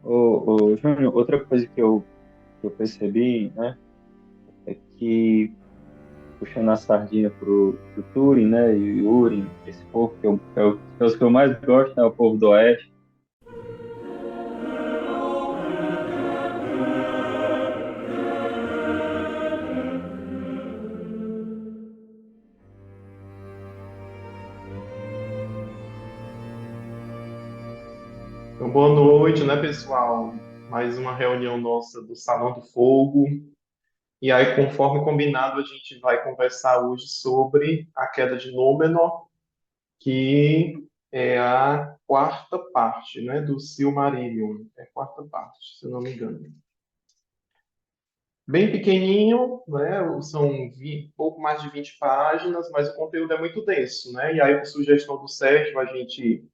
Júnior, outra coisa que eu percebi, né, é que, puxando a sardinha pro Turing, né, e o Urim, esse povo que é os que eu mais gosto, né, o povo do Oeste. Então, boa noite, né, pessoal? Mais uma reunião nossa do Salão do Fogo. E aí, conforme combinado, a gente vai conversar hoje sobre a queda de Númenor, que é a quarta parte, né, do Silmarillion. É a quarta parte, se eu não me engano. Bem pequenininho, né? São pouco mais de 20 páginas, mas o conteúdo é muito denso, né? E aí, por sugestão do Sérgio, a gente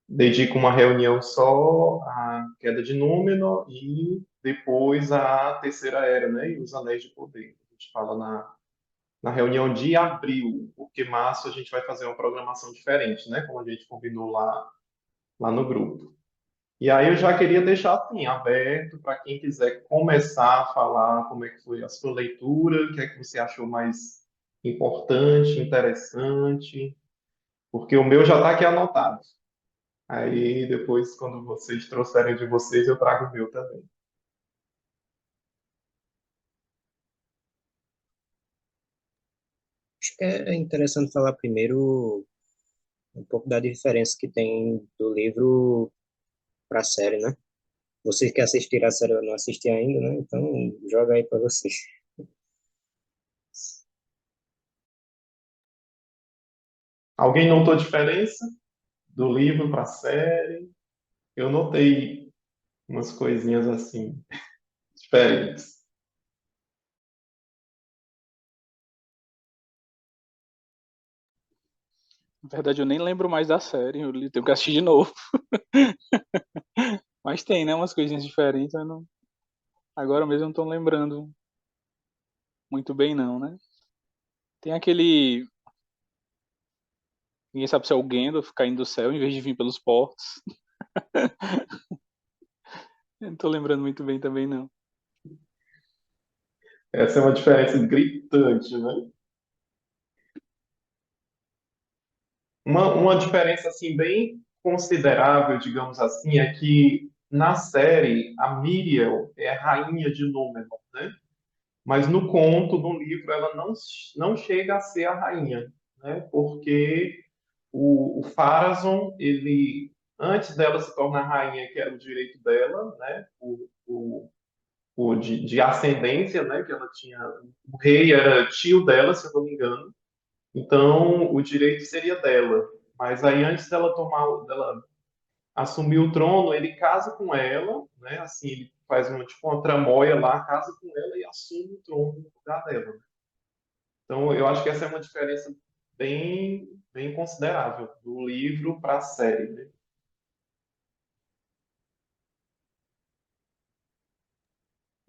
dedica uma reunião só à queda de Númenor e depois à Terceira Era, né? E os Anéis de Poder. A gente fala na reunião de abril, porque março a gente vai fazer uma programação diferente, né? Como a gente combinou lá no grupo. E aí eu já queria deixar assim, aberto para quem quiser começar a falar como é que foi a sua leitura, o que é que você achou mais importante, interessante, porque o meu já está aqui anotado. Aí depois, quando vocês trouxerem de vocês, eu trago o meu também. Acho que é interessante falar primeiro um pouco da diferença que tem do livro para a série, né? Vocês que assistiram a série eu não assisti ainda, né? Então joga aí para vocês. Alguém notou a diferença do livro para a série? Eu notei umas coisinhas assim, diferentes. Na verdade, eu nem lembro mais da série, eu tenho que assistir de novo. Mas tem, né? Umas coisinhas diferentes, eu não... agora mesmo eu não tô lembrando muito bem, não, né? Tem aquele. Ninguém sabe se é o Gandalf caindo do céu em vez de vir pelos portos. Eu não tô lembrando muito bem também, não. Essa é uma diferença gritante, né? Uma diferença assim bem considerável, digamos assim, é que na série a Miriel é a rainha de Númenor, né? Mas no conto, no livro, ela não chega a ser a rainha, né? Porque o Pharazôn, ele antes dela se tornar rainha, que era o direito dela, né? De ascendência, né? Que ela tinha, o rei era tio dela, se eu não me engano. Então, o direito seria dela. Mas aí, antes dela assumir o trono, ele casa com ela, né? Assim, ele faz tipo, uma tramóia lá, casa com ela e assume o trono no lugar dela. Então, eu acho que essa é uma diferença bem considerável do livro para a série, né?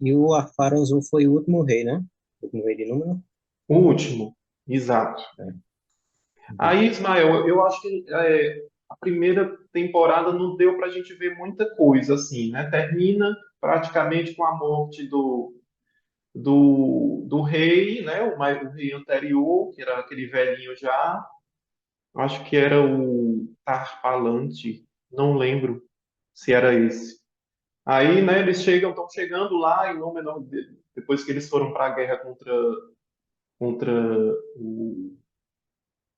E o Ar-Pharazôn foi o último rei, né? O último rei de Númenor. O último, exato. É. Aí, Ismael, eu acho que a primeira temporada não deu para a gente ver muita coisa, assim, né? Termina praticamente com a morte do rei, né? O rei anterior, que era aquele velhinho já. Acho que era o Tarpalante, não lembro se era esse. Aí, né, eles estão chegando lá em Númenor, depois que eles foram para a guerra contra o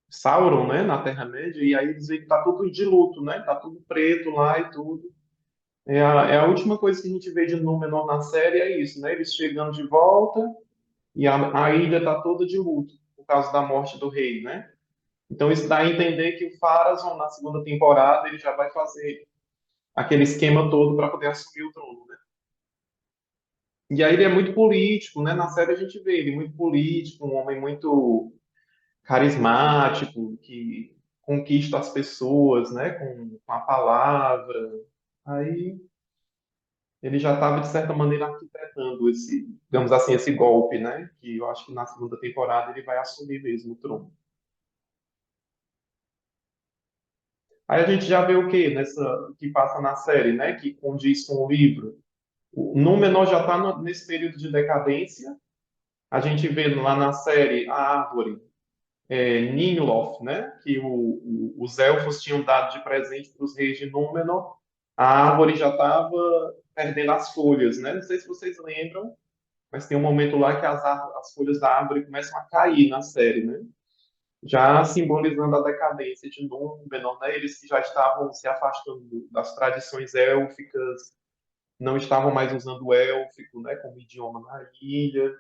Sauron, né, na Terra-média, e aí eles veem que tá tudo de luto, né, tá tudo preto lá e tudo. É a última coisa que a gente vê de Númenor na série, é isso, né, eles chegando de volta e a ilha tá toda de luto por causa da morte do rei, né. Então isso dá a entender que o Pharazôn, na segunda temporada, ele já vai fazer aquele esquema todo para poder assumir o trono, né. E aí ele é muito político, né, na série a gente vê ele muito político, um homem muito carismático, que conquista as pessoas, né, com a palavra. Aí ele já estava, de certa maneira, arquitetando esse, digamos assim, esse golpe, né, que eu acho que na segunda temporada ele vai assumir mesmo o trono. Aí a gente já vê o quê nessa que passa na série, né? Que condiz com o livro. O Númenor já está nesse período de decadência. A gente vê lá na série a árvore Ninhuloth, né? Que os elfos tinham dado de presente para os reis de Númenor. A árvore já estava perdendo as folhas, né? Não sei se vocês lembram, mas tem um momento lá que as folhas da árvore começam a cair na série, né? Já simbolizando a decadência de Númenor, né? Eles que já estavam se afastando das tradições élficas, não estavam mais usando o élfico, né, como idioma na ilha.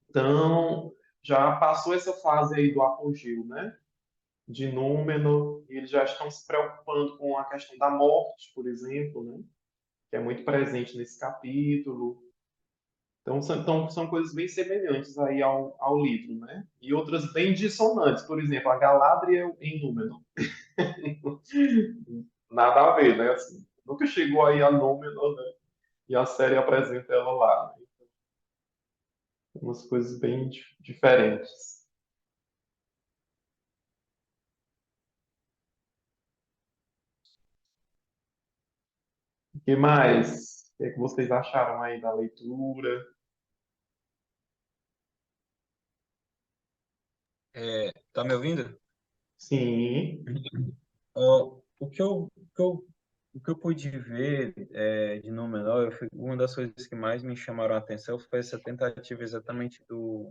Então, já passou essa fase aí do apogeu, né, de Númenor, e eles já estão se preocupando com a questão da morte, por exemplo, né, que é muito presente nesse capítulo. Então, são coisas bem semelhantes aí ao livro, né? E outras bem dissonantes. Por exemplo, a Galadriel em Númenor. Nada a ver, né? Assim, nunca chegou aí a Númenor, né? E a série apresenta ela lá, né? Umas coisas bem diferentes. O que mais? O que é que vocês acharam aí da leitura? Tá me ouvindo? Sim. Ó, o que eu pude ver de Númenor, uma das coisas que mais me chamaram a atenção foi essa tentativa exatamente do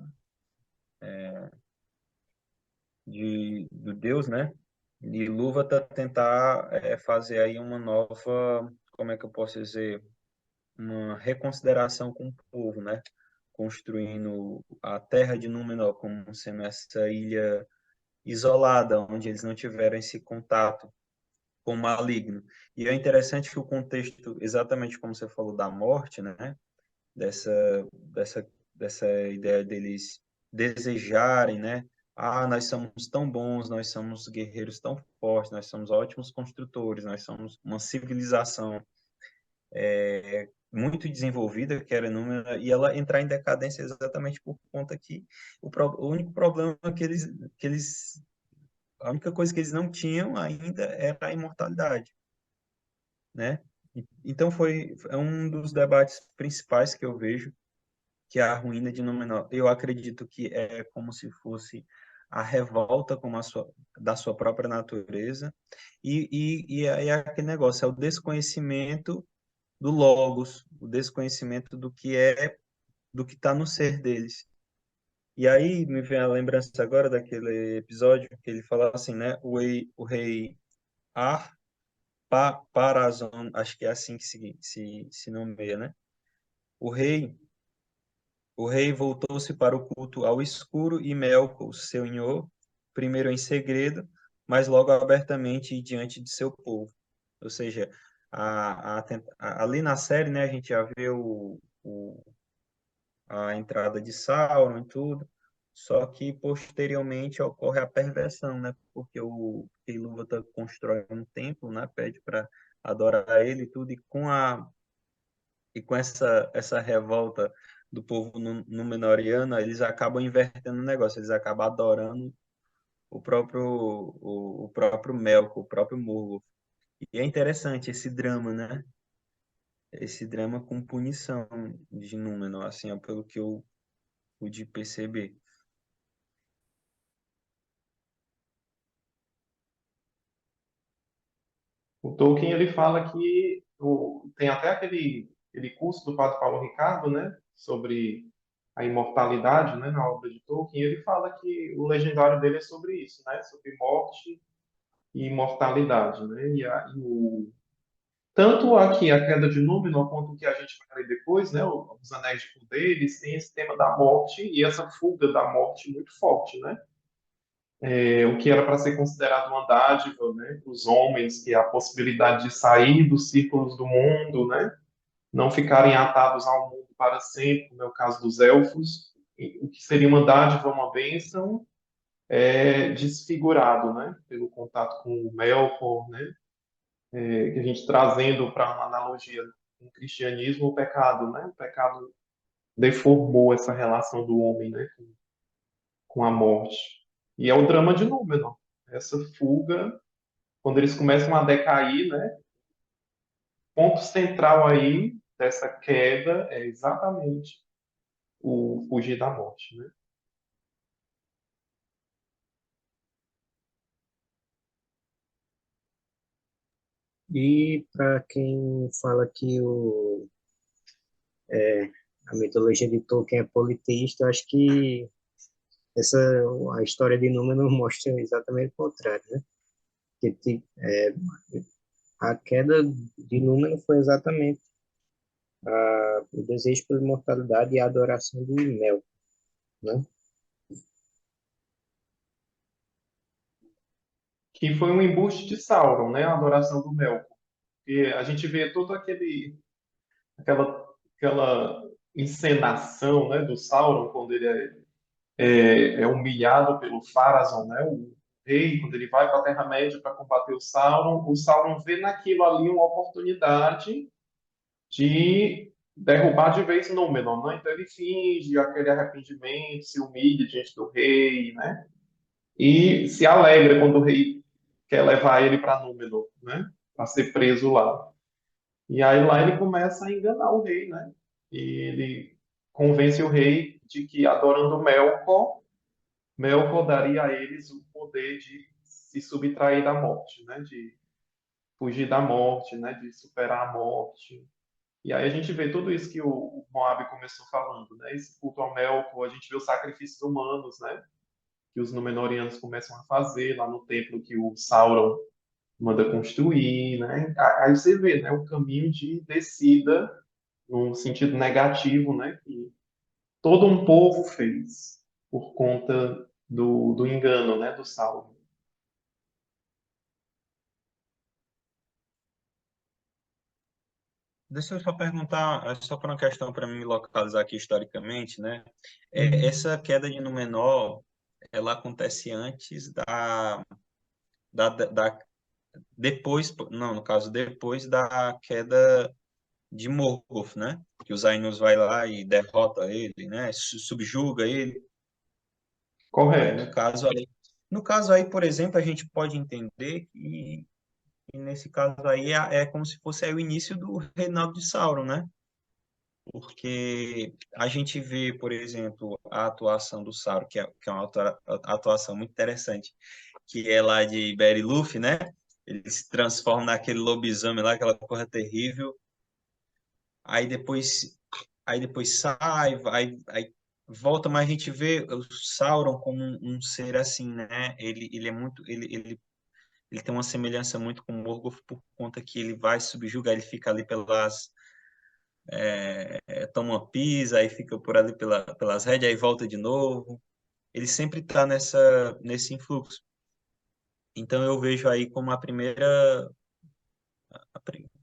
Deus, né? De Ilúvatar tentar fazer aí uma nova, como é que eu posso dizer, uma reconsideração com o povo, né? Construindo a terra de Númenor como sendo essa ilha isolada, onde eles não tiveram esse contato com o maligno. E é interessante que o contexto, exatamente como você falou da morte, né? Dessa, dessa ideia deles desejarem, né? Ah, nós somos tão bons, nós somos guerreiros tão fortes, nós somos ótimos construtores, nós somos uma civilização muito desenvolvida, que era Númenor, e ela entrar em decadência exatamente por conta que o único problema que eles a única coisa que eles não tinham ainda era a imortalidade, né? Então é um dos debates principais que eu vejo, que é a ruína de Númenor. Eu acredito que é como se fosse a revolta da sua própria natureza e aí é aquele negócio, é o desconhecimento do Logos, o desconhecimento do que está no ser deles. E aí me vem a lembrança agora daquele episódio que ele fala assim, né? O rei Parazon, acho que é assim que se nomeia, né? O rei, o rei voltou-se para o culto ao escuro e Melkor, seu senhor, primeiro em segredo, mas logo abertamente diante de seu povo. Ou seja, ali na série, né, a gente já vê a entrada de Sauron e tudo, só que posteriormente ocorre a perversão, né? Porque o Ilúvatar constrói um templo, né? Pede para adorar ele e tudo, e com essa revolta do povo Númenoriano, eles acabam invertendo o negócio, eles acabam adorando o próprio Melkor, o próprio Morgoth. E é interessante esse drama, né? Esse drama com punição de Númenor, assim, ó, pelo que eu pude perceber. O Tolkien, ele fala que tem até aquele curso do Padre Paulo Ricardo, né, sobre a imortalidade, né, na obra de Tolkien, e ele fala que o legendário dele é sobre isso, né, sobre morte e imortalidade, né, tanto aqui a Queda de Númenor quanto o que a gente vai ler depois, né, os Anéis de Poder, eles têm esse tema da morte e essa fuga da morte muito forte, né, o que era para ser considerado uma dádiva, né, para os homens, que é a possibilidade de sair dos círculos do mundo, né, não ficarem atados ao mundo para sempre, como é o caso dos elfos, o que seria uma dádiva, uma bênção, é desfigurado, né, pelo contato com o Melkor, né, que a gente trazendo para uma analogia com o cristianismo, o pecado, né, o pecado deformou essa relação do homem, né, com a morte. E é o drama de Númenor, essa fuga quando eles começam a decair, né? O ponto central aí dessa queda é exatamente o fugir da morte, né? E para quem fala que a mitologia de Tolkien é politeísta, eu acho que essa, a história de Númenor mostra exatamente o contrário, né? Que, a queda de Númenor foi exatamente o desejo por imortalidade e a adoração de Mel, né? Que foi um embuste de Sauron, né? A adoração do Melkor. E a gente vê todo aquela encenação, né, do Sauron quando ele é humilhado pelo Pharazôn, né? O rei, quando ele vai para a Terra-média para combater o Sauron vê naquilo ali uma oportunidade de derrubar de vez Númenor, né? Então ele finge aquele arrependimento, se humilha diante do rei, né? E se alegra quando o rei quer levar ele para Númenor, né? Para ser preso lá. E aí lá ele começa a enganar o rei, né? E ele convence o rei de que adorando Melkor daria a eles o poder de se subtrair da morte, né? De fugir da morte, né? De superar a morte. E aí a gente vê tudo isso que o Moab começou falando, né? Esse culto ao Melkor, a gente vê os sacrifícios humanos, né? Que os Númenóreanos começam a fazer lá no templo que o Sauron manda construir, né? Aí você vê, né? O caminho de descida num sentido negativo, né? Que todo um povo fez por conta do engano, né? Do Sauron. Deixa eu só perguntar, só para uma questão para mim me localizar aqui historicamente, né? Essa queda de Númenor, ela acontece antes da depois, não, no caso, depois da queda de Morgoth, né? Que os Ainus vai lá e derrota ele, né? Subjuga ele. Aí, Correto. no caso aí, por exemplo, a gente pode entender que nesse caso aí é como se fosse aí o início do reinado de Sauron, né? Porque a gente vê, por exemplo, a atuação do Sauron, que é uma atuação muito interessante, que é lá de Beri-Luffy, né? Ele se transforma naquele lobisomem lá, aquela coisa terrível. Aí depois, aí depois sai, aí volta, mas a gente vê o Sauron como um ser assim, né? Ele é muito, ele tem uma semelhança muito com o Morgoth por conta que ele vai subjugar, ele fica ali toma uma pisa, aí fica por ali pelas rédeas, aí volta de novo. Ele sempre está nesse influxo. Então eu vejo aí como o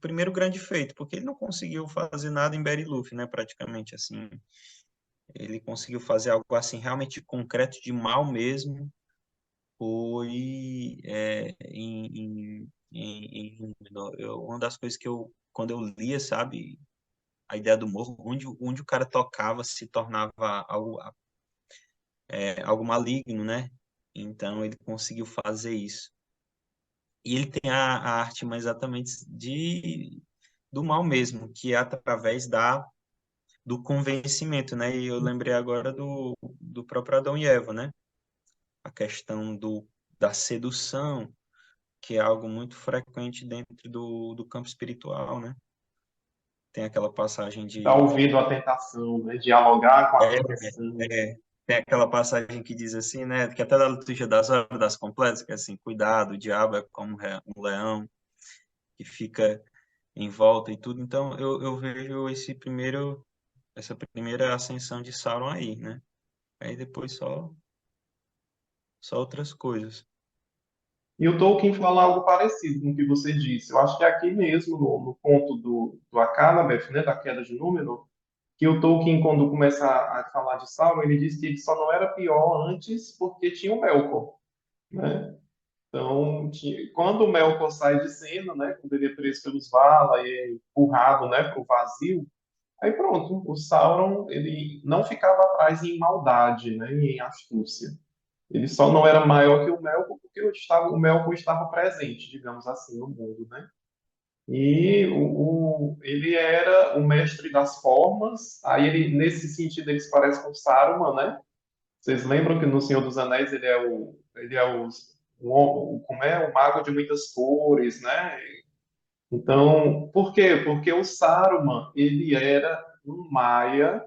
primeiro grande feito, porque ele não conseguiu fazer nada em Beri-Luffy, né, praticamente assim. Ele conseguiu fazer algo assim realmente concreto de mal mesmo, foi uma das coisas que quando eu lia, sabe, a ideia do morro, onde o cara tocava se tornava algo maligno, né? Então ele conseguiu fazer isso. E ele tem a arte mais exatamente do mal mesmo, que é através do convencimento, né? E eu lembrei agora do próprio Adão e Eva, né? A questão da sedução, que é algo muito frequente dentro do campo espiritual, né? Tem aquela passagem Dar de ouvido à tentação, né? Dialogar com a é, tentação. tem aquela passagem que diz assim, né? Que até da liturgia das horas completas, que é assim, cuidado, o diabo é como um leão que fica em volta e tudo. Então eu vejo essa primeira ascensão de Sauron aí, né? Aí depois só outras coisas. E o Tolkien fala algo parecido com o que você disse. Eu acho que é aqui mesmo, no ponto do Akanabeth, né, da queda de Númenor, que o Tolkien, quando começa a falar de Sauron, ele diz que ele só não era pior antes porque tinha o Melkor, né? Então, quando o Melkor sai de cena, né, quando ele é preso pelos Valar e é empurrado, né, para o vazio, aí pronto, o Sauron ele não ficava atrás em maldade, né, em astúcia. Ele só não era maior que o Melkor porque o Melkor estava presente, digamos assim, no mundo, né? E ele era o mestre das formas. Aí ele, nesse sentido, ele se parece com Saruman, né? Vocês lembram que no Senhor dos Anéis como é, o mago de muitas cores, né? Então, por quê? Porque o Saruman, ele era um maia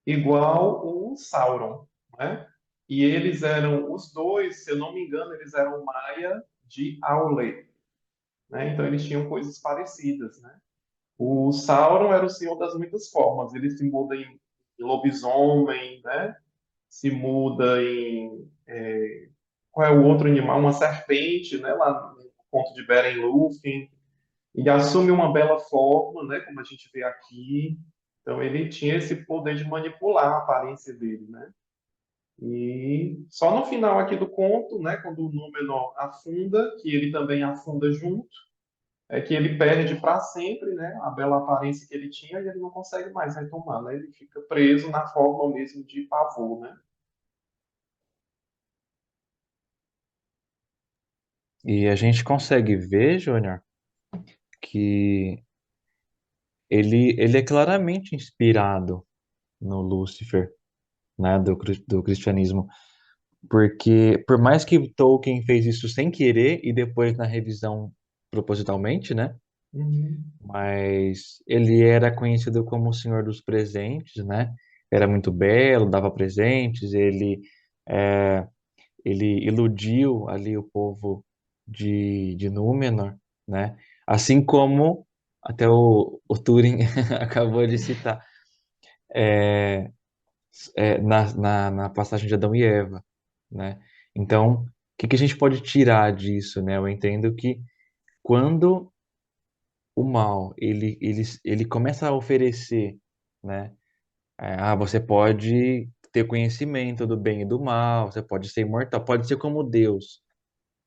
igual o Sauron, né? E eles eram, os dois, se eu não me engano, eles eram maia de Aule, né? Então eles tinham coisas parecidas, né? O Sauron era o senhor das muitas formas. Ele se muda em lobisomem, né? Se muda em qual é o outro animal? Uma serpente, né? Lá no conto de Beren Lúthien. E assume uma bela forma, né? Como a gente vê aqui. Então ele tinha esse poder de manipular a aparência dele, né? E só no final aqui do conto, né? Quando o Númenor afunda, que ele também afunda junto, é que ele perde para sempre, né, a bela aparência que ele tinha e ele não consegue mais retomar, né? Ele fica preso na forma mesmo de pavor, né? E a gente consegue ver, Júnior, que ele é claramente inspirado no Lúcifer, né, do cristianismo. Porque, por mais que Tolkien fez isso sem querer e depois na revisão propositalmente, né? Uhum. Mas ele era conhecido como o Senhor dos Presentes, né? Era muito belo, dava presentes, é, ele iludiu ali o povo de Númenor, né? Assim como até o Turing acabou de citar na passagem de Adão e Eva, né? Então, o que a gente pode tirar disso, né? Eu entendo que quando o mal ele começa a oferecer, né? Você pode ter conhecimento do bem e do mal, você pode ser imortal, pode ser como Deus,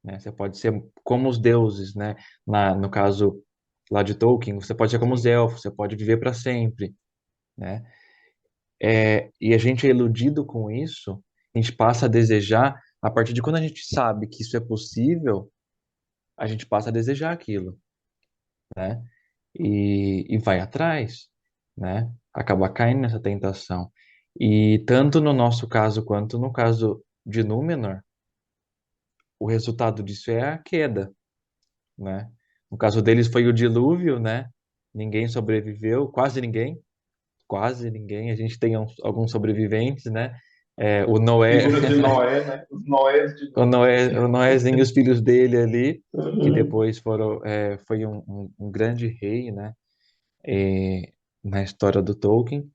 né? Você pode ser como os deuses, né? No caso lá de Tolkien, você pode ser como os Sim. elfos, você pode viver para sempre, né? E a gente é iludido com isso, a gente passa a desejar, a partir de quando a gente sabe que isso é possível, a gente passa a desejar aquilo, né? E vai atrás, né? Acaba caindo nessa tentação. E tanto no nosso caso quanto no caso de Númenor, o resultado disso é a queda, né? No caso deles foi o dilúvio, né? Ninguém sobreviveu, quase ninguém. A gente tem alguns sobreviventes, né? O Noé, Figura de Noé, né? Os Noés de Noé. o Noézinho e os filhos dele ali, que Uhum. depois foi um grande rei, né? Na história do Tolkien,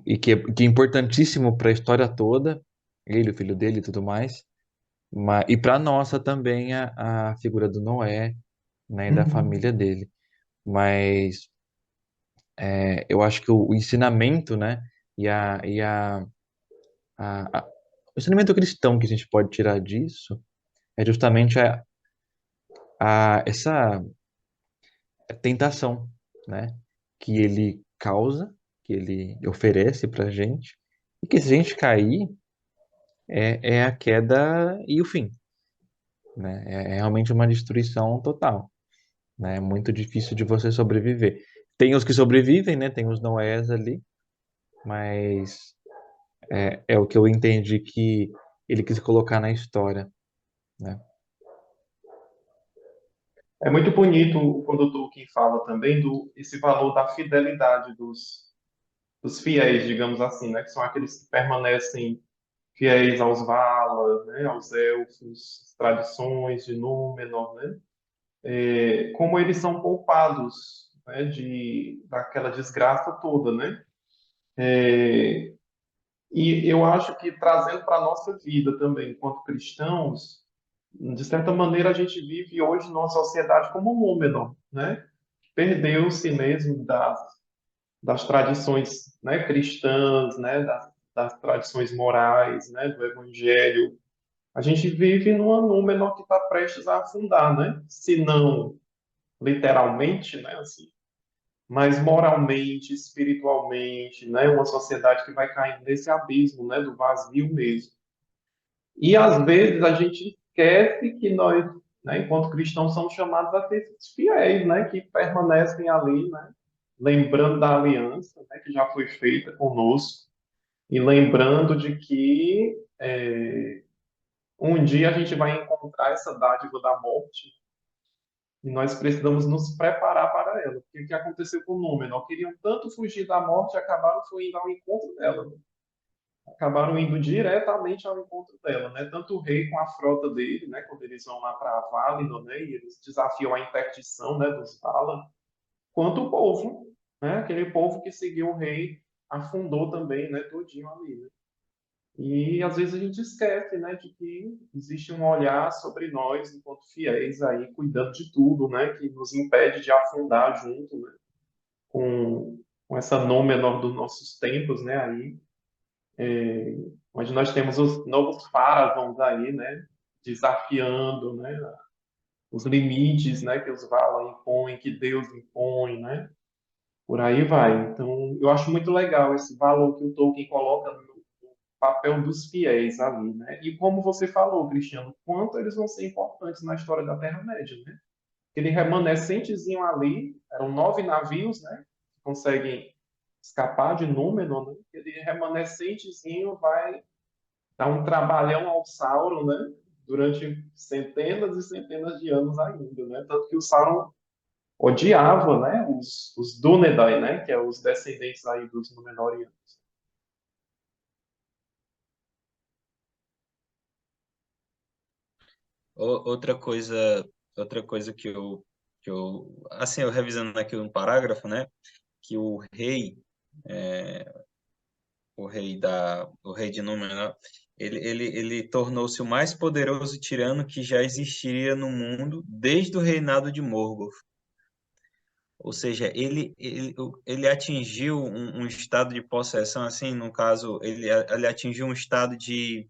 e que é importantíssimo para a história toda, ele, o filho dele e tudo mais, e para nossa também a figura do Noé, né? E da Uhum. família dele. Mas eu acho que o ensinamento, né? E o ensinamento cristão que a gente pode tirar disso é justamente essa tentação, né? Que ele causa, que ele oferece pra gente, e que se a gente cair, é a queda e o fim, né? É realmente uma destruição total, né? É muito difícil de você sobreviver. Tem os que sobrevivem, né? Tem os Noés ali, mas é o que eu entendi que ele quis colocar na história, né? É muito bonito quando o Tolkien fala também do esse valor da fidelidade dos fiéis, digamos assim, né? Que são aqueles que permanecem fiéis aos Valar, né? Aos elfos, às tradições de Númenor, né? Como eles são poupados, né, daquela desgraça toda, né? E eu acho que trazendo para a nossa vida também, enquanto cristãos, de certa maneira a gente vive hoje numa sociedade como Númenor, né? Perdeu-se mesmo das tradições, né, cristãs, né, das tradições morais, né, do Evangelho. A gente vive numa Númenor que está prestes a afundar, né? Se não literalmente, né, assim, mas moralmente, espiritualmente, né, uma sociedade que vai caindo nesse abismo, né, do vazio mesmo. E às vezes a gente esquece que nós, né, enquanto cristãos, somos chamados a ser esses fiéis, né, que permanecem ali, né, lembrando da aliança, né, que já foi feita conosco e lembrando de que um dia a gente vai encontrar essa dádiva da morte e nós precisamos nos preparar para ela. Porque o que aconteceu com Númenor? Queriam tanto fugir da morte e acabaram foi indo ao encontro dela, né? Acabaram indo diretamente ao encontro dela, né? Tanto o rei com a frota dele, né? Quando eles vão lá para Valinor, né? E eles desafiam a interdição, né? Dos Valar, quanto o povo, né? Aquele povo que seguiu o rei afundou também, né? Todinho ali, né? E às vezes a gente esquece, né? De que existe um olhar sobre nós enquanto fiéis aí, cuidando de tudo, né? Que nos impede de afundar junto, né? Com essa Númenor dos nossos tempos, né? Aí onde nós temos os novos faraós aí, né, desafiando, né, os limites, né, que os Valar impõem, que Deus impõe, né, por aí vai. Então, eu acho muito legal esse valor que o Tolkien coloca no papel dos fiéis ali, né, e como você falou, Cristiano, quanto eles vão ser importantes na história da Terra-média, né, aquele remanescentezinho ali, eram 9 navios, né, que conseguem escapar de Númenor, né, aquele remanescentezinho vai dá um trabalhão ao Sauron, né? Durante centenas e centenas de anos ainda, né? Tanto que o Sauron odiava, né? Os Dúnedain, né? Que é os descendentes aí dos Númenóreanos. Outra coisa assim, eu revisando aqui um parágrafo, né, que o rei de Númenor, ele tornou-se o mais poderoso tirano que já existiria no mundo desde o reinado de Morgoth. Ou seja, ele atingiu um estado de possessão, assim, no caso, ele atingiu um estado de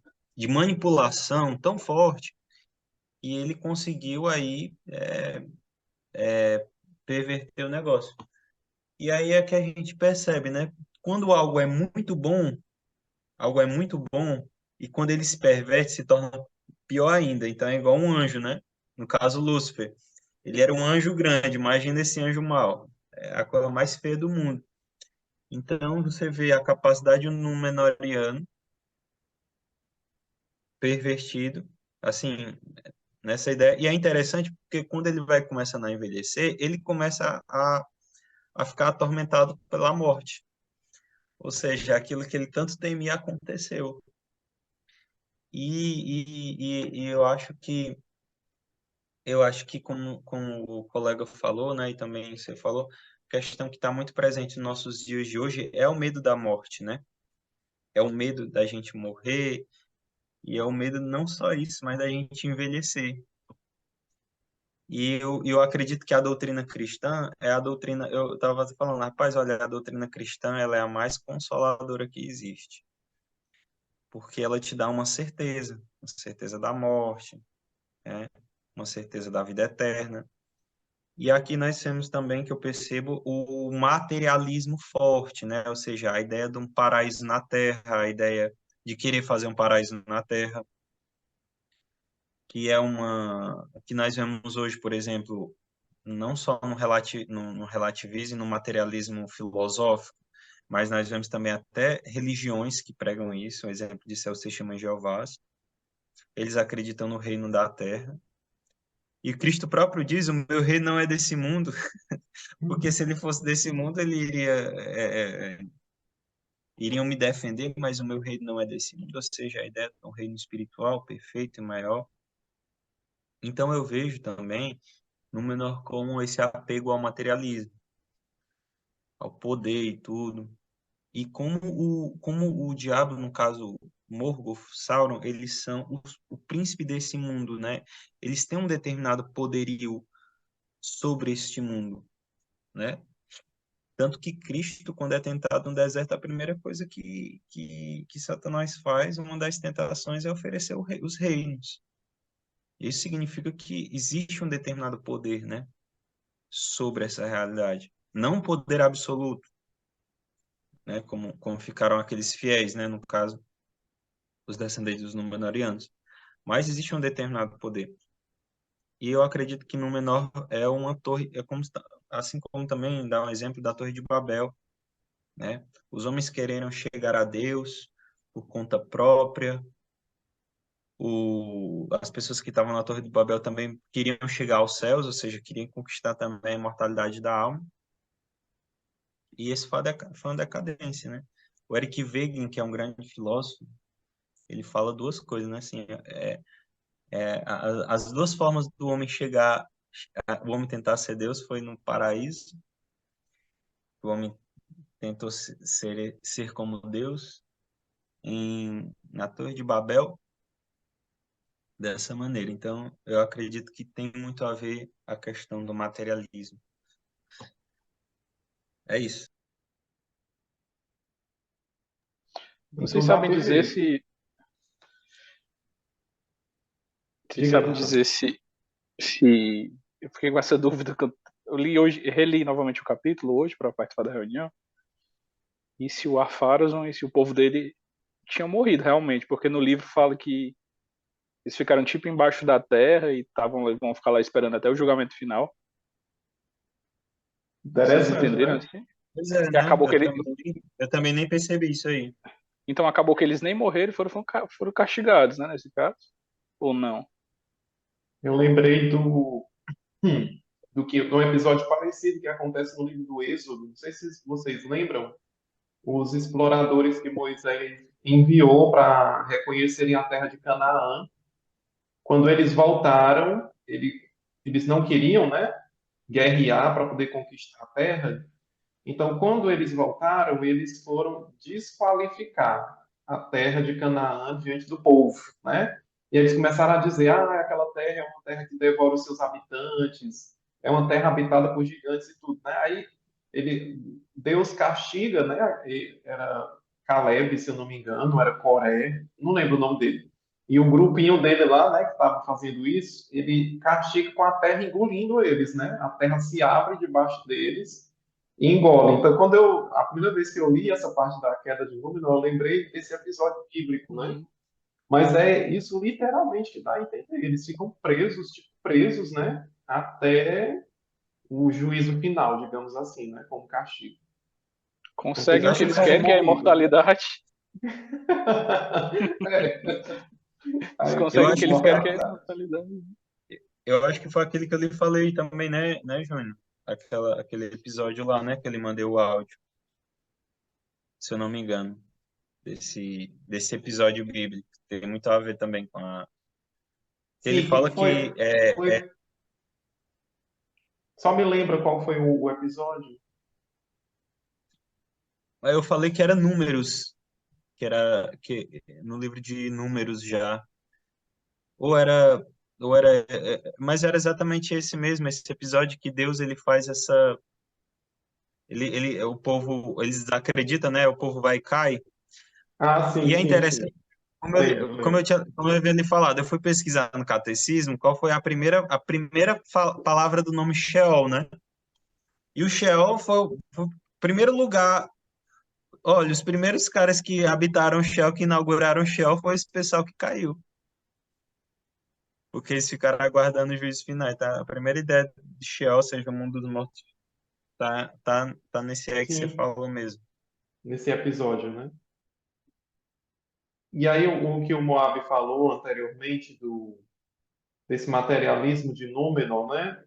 manipulação tão forte e ele conseguiu aí perverter o negócio. E aí é que a gente percebe, né? Quando algo é muito bom, e quando ele se perverte, se torna pior ainda. Então é igual um anjo, né? No caso, Lúcifer. Ele era um anjo grande, imagina esse anjo mau. É a coisa mais feia do mundo. Então você vê a capacidade de um Númenoriano pervertido, assim, nessa ideia. E é interessante porque quando ele vai começando a envelhecer, ele começa a ficar atormentado pela morte. Ou seja, aquilo que ele tanto temia aconteceu. E eu acho que como o colega falou, né, e também você falou, a questão que está muito presente nos nossos dias de hoje é o medo da morte, né? É o medo da gente morrer e é o medo não só isso, mas da gente envelhecer. E eu acredito que a doutrina cristã é a doutrina, eu estava falando, rapaz, olha, a doutrina cristã ela é a mais consoladora que existe, porque ela te dá uma certeza da morte, né? Uma certeza da vida eterna. E aqui nós temos também, que eu percebo, o materialismo forte, né? Ou seja, a ideia de um paraíso na Terra, a ideia de querer fazer um paraíso na Terra, que nós vemos hoje, por exemplo, não só no relativismo e no materialismo filosófico, mas nós vemos também até religiões que pregam isso. Um exemplo disso é o Testemunho de Jeová. Eles acreditam no reino da Terra. E Cristo próprio diz: o meu reino não é desse mundo, porque se ele fosse desse mundo, iriam me defender, mas o meu reino não é desse mundo, ou seja, a ideia de um reino espiritual perfeito e maior. Então eu vejo também no menor como esse apego ao materialismo, ao poder e tudo. E como o diabo, no caso Morgoth, Sauron, eles são o príncipe desse mundo, né? Eles têm um determinado poderio sobre este mundo, né? Tanto que Cristo, quando é tentado no deserto, a primeira coisa que Satanás faz, uma das tentações, é oferecer os reinos. Isso significa que existe um determinado poder, né, sobre essa realidade. Não um poder absoluto, né, como ficaram aqueles fiéis, né, no caso, os descendentes dos Númenóreanos. mas existe um determinado poder. E eu acredito que Númenor é uma torre, assim como também dá um exemplo da Torre de Babel, né? Os homens quereram chegar a Deus por conta própria. As pessoas que estavam na Torre de Babel também queriam chegar aos céus, ou seja, queriam conquistar também a imortalidade da alma. E esse foi uma decadência, né? O Eric Wegener, que é um grande filósofo, ele fala duas coisas, né? Assim, as duas formas do homem chegar, o homem tentar ser Deus foi no paraíso, o homem tentou ser como Deus, na Torre de Babel, dessa maneira. Então, eu acredito que tem muito a ver a questão do materialismo. É isso. Então Vocês dá sabem dizer perfeito. se. Vocês Diga, sabem Rafa. dizer se. Eu fiquei com essa dúvida que eu li hoje, reli novamente o capítulo hoje para participar da reunião. E se o Ar-Pharazôn e se o povo dele tinham morrido realmente, porque no livro fala que eles ficaram tipo embaixo da terra e vão ficar lá esperando até o julgamento final. Vocês Interessante, entenderam né? assim? Pois é, E né? acabou que ele, Eu também nem percebi isso aí. então acabou que eles nem morreram e foram castigados, né, nesse caso? Ou não? Eu lembrei de um episódio parecido que acontece no livro do Êxodo. Não sei se vocês lembram, os exploradores que Moisés enviou para reconhecerem a terra de Canaã. Quando eles voltaram, eles não queriam, né, guerrear para poder conquistar a terra. Então, quando eles voltaram, eles foram desqualificar a terra de Canaã diante do povo, né? E eles começaram a dizer: aquela terra é uma terra que devora os seus habitantes, é uma terra habitada por gigantes e tudo, né? Aí Deus castiga, né? Era Caleb, se eu não me engano, era Coré, não lembro o nome dele. E o grupinho dele lá, né, que estava fazendo isso, ele castiga com a terra engolindo eles, né? A terra se abre debaixo deles e engole. Então, a primeira vez que eu li essa parte da queda de Númenor, eu lembrei desse episódio bíblico, né? Uhum. Mas é isso literalmente que dá a entender. Eles ficam presos, tipo, presos, né? Até o juízo final, digamos assim, né? Como castigo. Porque eles Conseguem o que acham que eles vão querem, que é a morrer, né? imortalidade. É, Eles aí, Eu conseguem o acho que que eles foi, querem, que é a imortalidade. eu acho que foi aquele que eu lhe falei também, né, Júnior? Aquele episódio lá, né, que ele mandei o áudio, se eu não me engano, desse episódio bíblico. Tem muito a ver também com a... Ele sim, fala que foi. Só me lembra qual foi o episódio. eu falei que era números, que no livro de números já. Ou era, mas era exatamente esse mesmo, esse episódio que Deus ele faz essa, o povo, eles acreditam, né? O povo vai e cai. Ah, sim, E é sim, sim. interessante, Lembro, lembro. como eu havia lhe falado, eu fui pesquisar no catecismo qual foi a primeira palavra do nome Sheol, né? E o Sheol foi o primeiro lugar. Olha, os primeiros caras que habitaram o Sheol, que inauguraram o Sheol, foi esse pessoal que caiu. Porque eles ficaram aguardando o juízo final. Tá? A primeira ideia de Sheol, ou seja, o mundo dos mortos, tá nesse aí que você Sim, falou mesmo. nesse episódio, né? E aí, o que o Moab falou anteriormente desse materialismo de Númenor, né?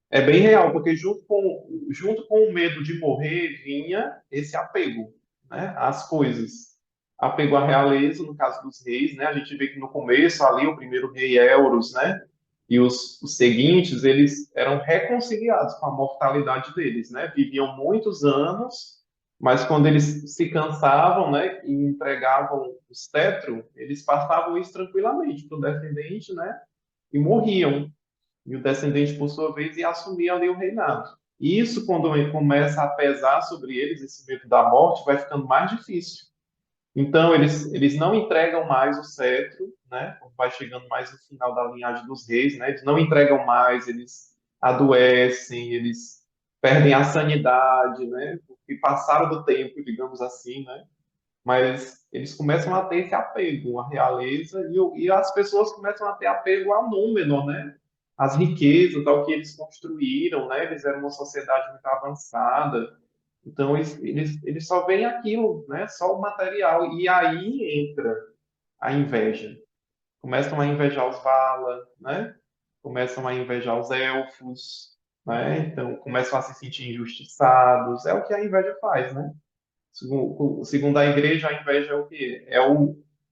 É bem real, porque junto com o medo de morrer vinha esse apego, né, às coisas. Apego à realeza, no caso dos reis, né? A gente vê que no começo ali o primeiro rei Elros, né? E os seguintes, eles eram reconciliados com a mortalidade deles, né? Viviam muitos anos, mas quando eles se cansavam, né, e entregavam o cetro, eles passavam isso tranquilamente para o descendente, né? E morriam. E o descendente, por sua vez, ia assumir ali o reinado. E isso, quando começa a pesar sobre eles, esse medo da morte, vai ficando mais difícil. Então, eles não entregam mais o cetro, né? Vai chegando mais no final da linhagem dos reis, né? Eles não entregam mais, eles adoecem, eles perdem a sanidade, né? Porque passaram do tempo, digamos assim, né? mas eles começam a ter esse apego à realeza e as pessoas começam a ter apego a Númenor, né? As riquezas, tal que eles construíram, né? Eles eram uma sociedade muito avançada, então eles só veem aquilo, né? Só o material e aí entra a inveja. Começam a invejar os Valar, né? Começam a invejar os elfos, né? Então começam a se sentir injustiçados. É o que a inveja faz, né? Segundo a igreja, a inveja é o quê?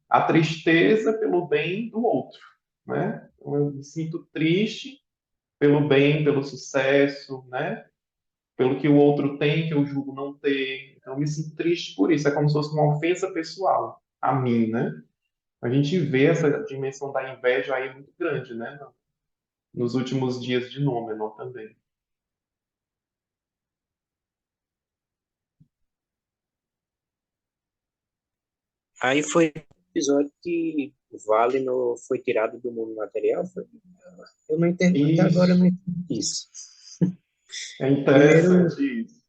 A tristeza pelo bem do outro, né? Então, eu me sinto triste pelo bem, pelo sucesso, né? Pelo que o outro tem, que eu julgo não ter. Então, eu me sinto triste por isso. É como se fosse uma ofensa pessoal a mim, né? A gente vê essa dimensão da inveja aí muito grande, né? Nos últimos dias de Númenor também. Aí foi o episódio que o Valinor foi tirado do mundo material. Eu não entendo, até agora eu Isso, não entendi isso. é Primeiro, interessante isso.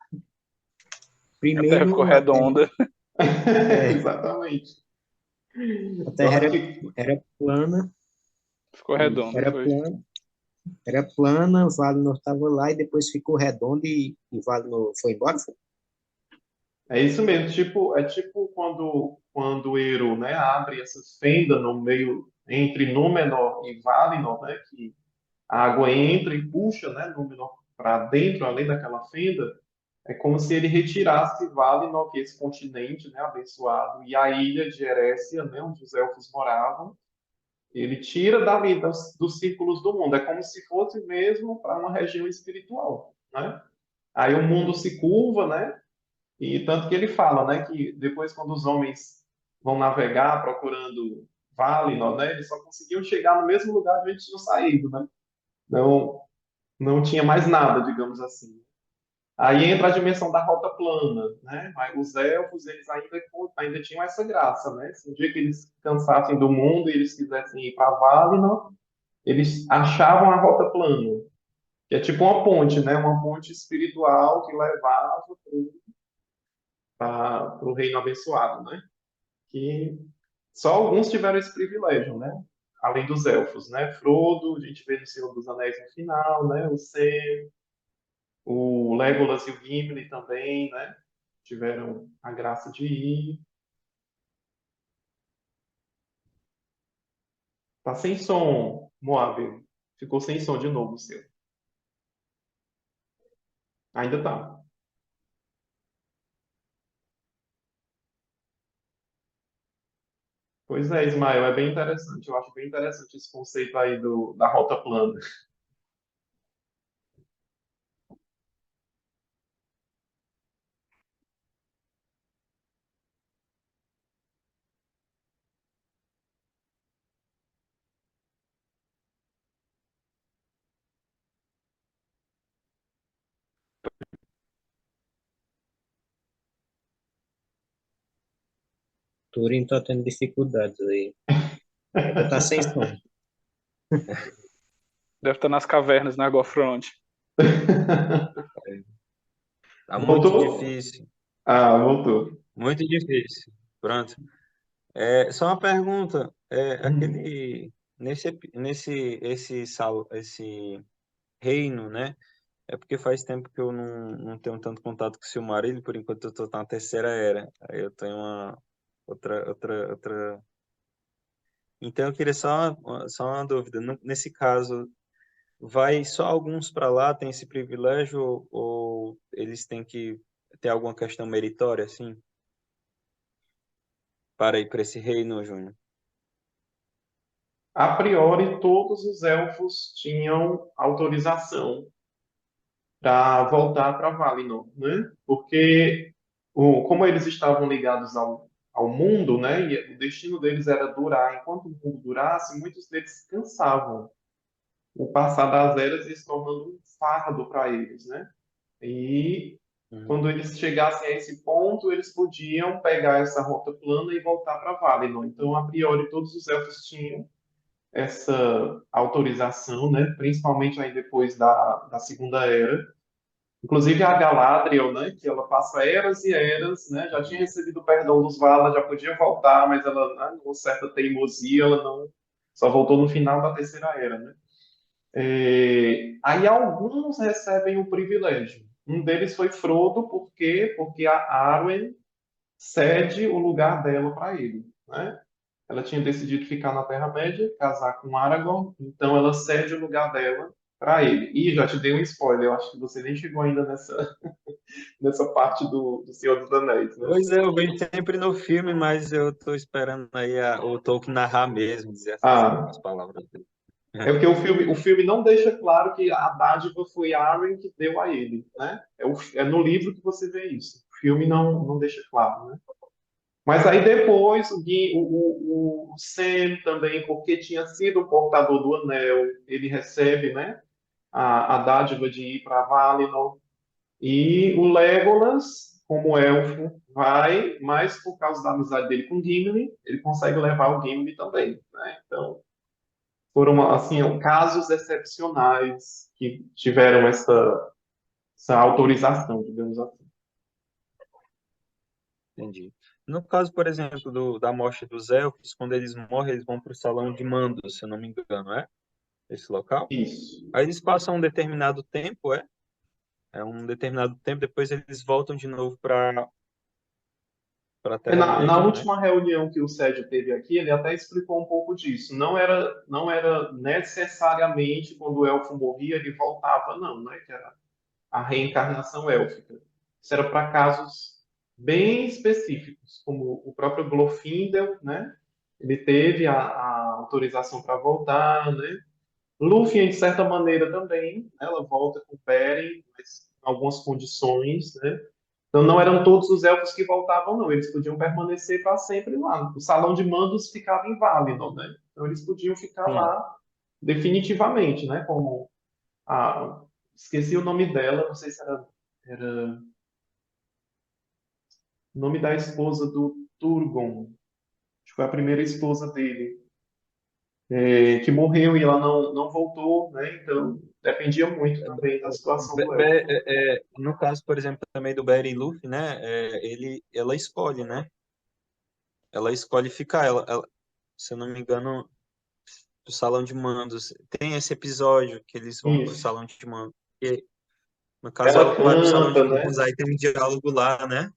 A Terra ficou primeiro redonda. é, Exatamente. a Eu Terra acho era, que era plana, Ficou redonda, era foi. plana, era plana, o Valinor estava lá e depois ficou redondo e o Valinor foi embora. é isso mesmo. É tipo quando o Eru, né, abre essa fenda no meio entre Númenor e Valinor, né, que a água entra e puxa, né, Númenor para dentro, além daquela fenda. É como se ele retirasse Valinor, que é esse continente, né, abençoado, e a ilha de Erécia, né, onde os elfos moravam. Ele tira dali dos círculos do mundo. É como se fosse mesmo para uma região espiritual, né? Aí o mundo se curva, né? E tanto que ele fala, né, que depois quando os homens vão navegar procurando Valinor, né, eles só conseguiam chegar no mesmo lugar onde eles tinham saído, né? Não, não tinha mais nada, digamos assim. Aí entra a dimensão da rota plana, né? Mas os elfos, eles ainda tinham essa graça, né? Se um dia que eles cansassem do mundo e eles quisessem ir para Valinor, eles achavam a rota plana, que é tipo uma ponte, né? Uma ponte espiritual que levava para o reino abençoado, né? Que só alguns tiveram esse privilégio, né? Além dos elfos, né? Frodo, a gente vê no Senhor dos Anéis no final, né? O Sam, o Legolas e o Gimli também, né? Tiveram a graça de ir. Tá sem som, Moab. Ficou sem som de novo o seu. Ainda tá. Pois é, Ismael, é bem interessante. Eu acho bem interessante esse conceito aí da rota plana. Turing tá tendo dificuldades aí. Ainda tá sem som. Deve estar nas cavernas, na Agofront. Tá muito Voltou? difícil, Ah, voltou. muito difícil. Pronto. Só uma pergunta. Esse reino, né? É porque faz tempo que eu não tenho tanto contato com o Silmarillion, por enquanto eu tô na terceira era. Aí eu tenho uma outra. Então eu queria só uma dúvida. Nesse caso, vai só alguns para lá, tem esse privilégio, ou eles têm que ter alguma questão meritória, assim, para ir para esse reino, Júnior? A priori, todos os elfos tinham autorização para voltar para Valinor, né? Porque como eles estavam ligados ao mundo, né? E o destino deles era durar. Enquanto o mundo durasse, muitos deles cansavam. O passar das eras ia se tornando um fardo para eles, né? E Uhum. quando eles chegassem a esse ponto, eles podiam pegar essa rota plana e voltar para Valinor. Então, a priori, todos os elfos tinham essa autorização, né? Principalmente aí depois da Segunda Era. Inclusive a Galadriel, né, que ela passa eras e eras, né, já tinha recebido o perdão dos Valar, já podia voltar, mas ela, né, com certa teimosia, ela não, só voltou no final da Terceira Era, né? Aí alguns recebem o privilégio. Um deles foi Frodo, por quê? Porque a Arwen cede o lugar dela para ele, né? Ela tinha decidido ficar na Terra-média, casar com Aragorn, então ela cede o lugar dela para ele. E já te dei um spoiler, eu acho que você nem chegou ainda nessa parte do Senhor dos Anéis, né? Pois é, eu vejo sempre no filme, mas eu tô esperando aí o Tolkien narrar mesmo, dizer essas Ah, últimas palavras dele. é porque o filme não deixa claro que a dádiva foi Arwen que deu a ele, né? É no livro que você vê isso. O filme não deixa claro, né? Mas aí depois o Sam também, porque tinha sido o portador do anel, ele recebe, né, a dádiva de ir para Valinor. E o Legolas, como elfo, vai, mas por causa da amizade dele com Gimli, ele consegue levar o Gimli também, né? Então, foram assim, casos excepcionais que tiveram essa autorização, digamos assim. Entendi. No caso, por exemplo, da morte dos elfos, quando eles morrem, eles vão para o Salão de Mando, se eu não me engano, é? Esse local? Isso. Aí eles passam um determinado tempo, é? É um determinado tempo, depois eles voltam de novo para a Na Terra-média, né? última reunião que o Sérgio teve aqui, ele até explicou um pouco disso. Não era necessariamente quando o elfo morria, ele voltava, não, né? Que era a reencarnação élfica. Isso era para casos bem específicos, como o próprio Glorfindel, né? Ele teve a autorização para voltar, né? Lúthien, de certa maneira, também, né? Ela volta com Beren, mas em algumas condições, né? Então não eram todos os elfos que voltavam, não. Eles podiam permanecer para sempre lá. O salão de mandos ficava inválido, né? Então eles podiam ficar Sim. lá definitivamente, né? Como a... Esqueci o nome dela, não sei se era o nome da esposa do Turgon. Acho que foi a primeira esposa dele, que morreu e ela não voltou, né? Então dependia muito também da situação do elfo. No caso, por exemplo, também do Beren e Luffy, né? Ela escolhe, né? Ela escolhe ficar. Se eu não me engano, do Salão de Mandos. Tem esse episódio que eles vão pro Isso. Salão de Mandos. E, no caso, Ela ela vai pro Salão de canta, Mandos, né? aí tem um diálogo lá, né?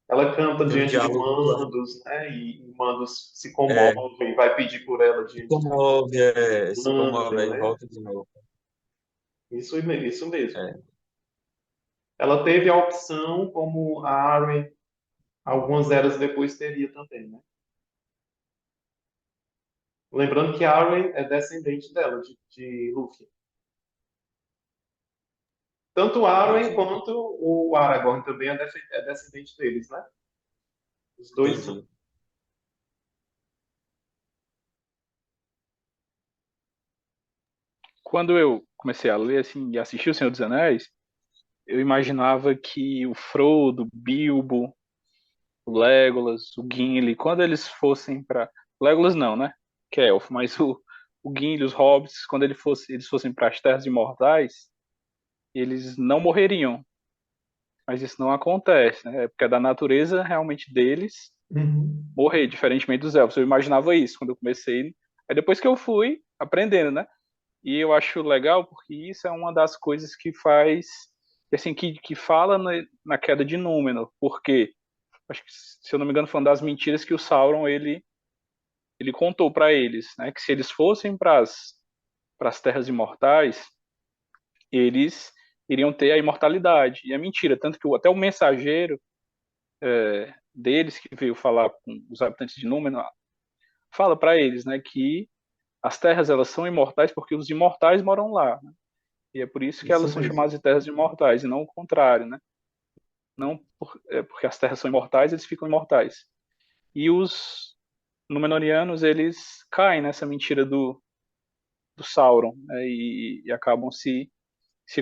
Ela canta Tem um diante de diálogo lá. Mandos, né? E Mandos se É, comove e vai pedir por ela diante de se comove, Manwë, aí né? volta de novo. Isso mesmo. É, Ela teve a opção, como a Arwen, algumas eras depois teria também, né? Lembrando que a Arwen é descendente dela, de Lúthien. Tanto Arwen entendi, quanto o Aragorn também é descendente deles, né? Os dois são. entendi. Quando eu comecei a ler assim, e assistir O Senhor dos Anéis, eu imaginava que o Frodo, o Bilbo, o Legolas, o Gimli, quando eles fossem para Legolas não, né? Que é elfo, mas o Gimli, os hobbits, quando eles fossem para as Terras Imortais, eles não morreriam. Mas isso não acontece, né? É porque é da natureza realmente deles Uhum. morrer, diferentemente dos elfos. Eu imaginava isso quando eu comecei. Aí depois que eu fui aprendendo, né? E eu acho legal porque isso é uma das coisas que faz, assim, que fala na queda de Númenor. Porque, acho que, se eu não me engano, foi uma das mentiras que o Sauron ele contou para eles, né? Que se eles fossem para as Terras Imortais, eles iriam ter a imortalidade. E é mentira, tanto que até o mensageiro deles que veio falar com os habitantes de Númenor fala para eles, né, que as terras elas são imortais porque os imortais moram lá, né? E é por isso que Isso elas são mesmo. chamadas de terras imortais e não o contrário, né? Não porque as terras são imortais, eles ficam imortais. E os Númenóreanos, eles caem nessa mentira do Sauron, né? E acabam se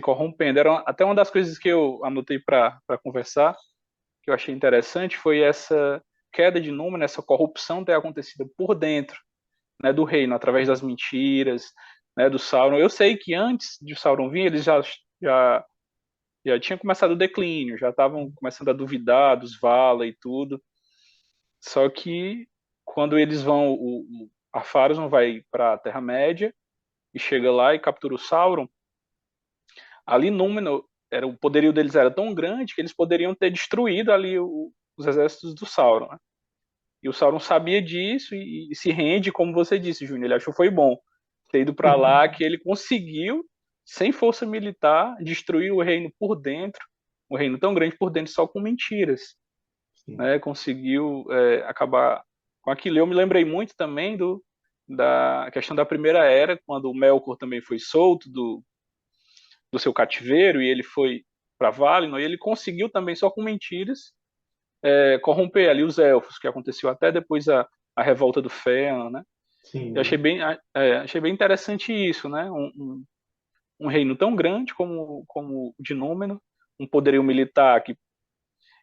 corrompendo. Era até uma das coisas que eu anotei para conversar, que eu achei interessante, foi essa queda de Númenor, essa corrupção ter acontecido por dentro, né, do reino, através das mentiras, né, do Sauron. Eu sei que antes de Sauron vir, eles já Já tinha começado o declínio, já estavam começando a duvidar dos Vala e tudo. Só que quando eles vão, a Pharazôn vai para a Terra-média e chega lá e captura o Sauron. Ali Númenor, o poderio deles era tão grande que eles poderiam ter destruído ali os exércitos do Sauron, né? E o Sauron sabia disso e se rende, como você disse, Júnior. Ele achou que foi bom ter ido para lá, que ele conseguiu, sem força militar, destruir o reino por dentro, um reino tão grande por dentro, só com mentiras, Sim. né? Conseguiu acabar com aquilo. Eu me lembrei muito também da questão da Primeira Era, quando o Melkor também foi solto do seu cativeiro e ele foi para Valinor, e ele conseguiu também, só com mentiras, corromper ali os elfos, que aconteceu até depois a revolta do Fëanor, né? Eu Sim. achei bem interessante isso, né? Um reino tão grande como o de Númenor, um poderio militar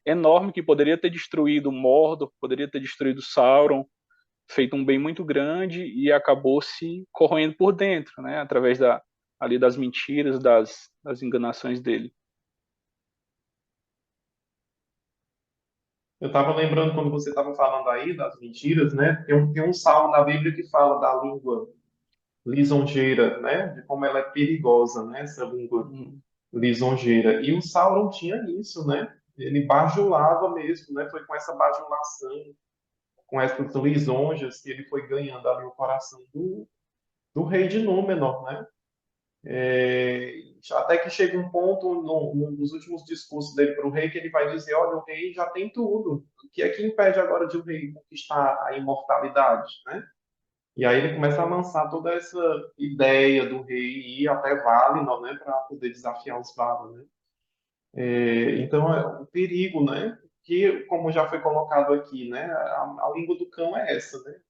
enorme que poderia ter destruído Mordor, poderia ter destruído Sauron, feito um bem muito grande e acabou se corroendo por dentro, né? Através ali das mentiras, das enganações dele. Eu estava lembrando quando você estava falando aí das mentiras, né? Tem um salmo na Bíblia que fala da língua lisonjeira, né? De como ela é perigosa, né? Essa língua Hum, lisonjeira. E o Sauron tinha isso, né? Ele bajulava mesmo, né? Foi com essa bajulação, com essas lisonjas que ele foi ganhando ali o coração do rei de Númenor, né? Até que chega um ponto num dos últimos discursos dele para o rei que ele vai dizer, olha, o rei já tem tudo. O que é que impede agora de o rei conquistar a imortalidade, né? E aí ele começa a lançar toda essa ideia do rei ir até Valinor, né, para poder desafiar os Valar, né? Então é o perigo, né? Que, como já foi colocado aqui, né, a língua do cão é essa, né?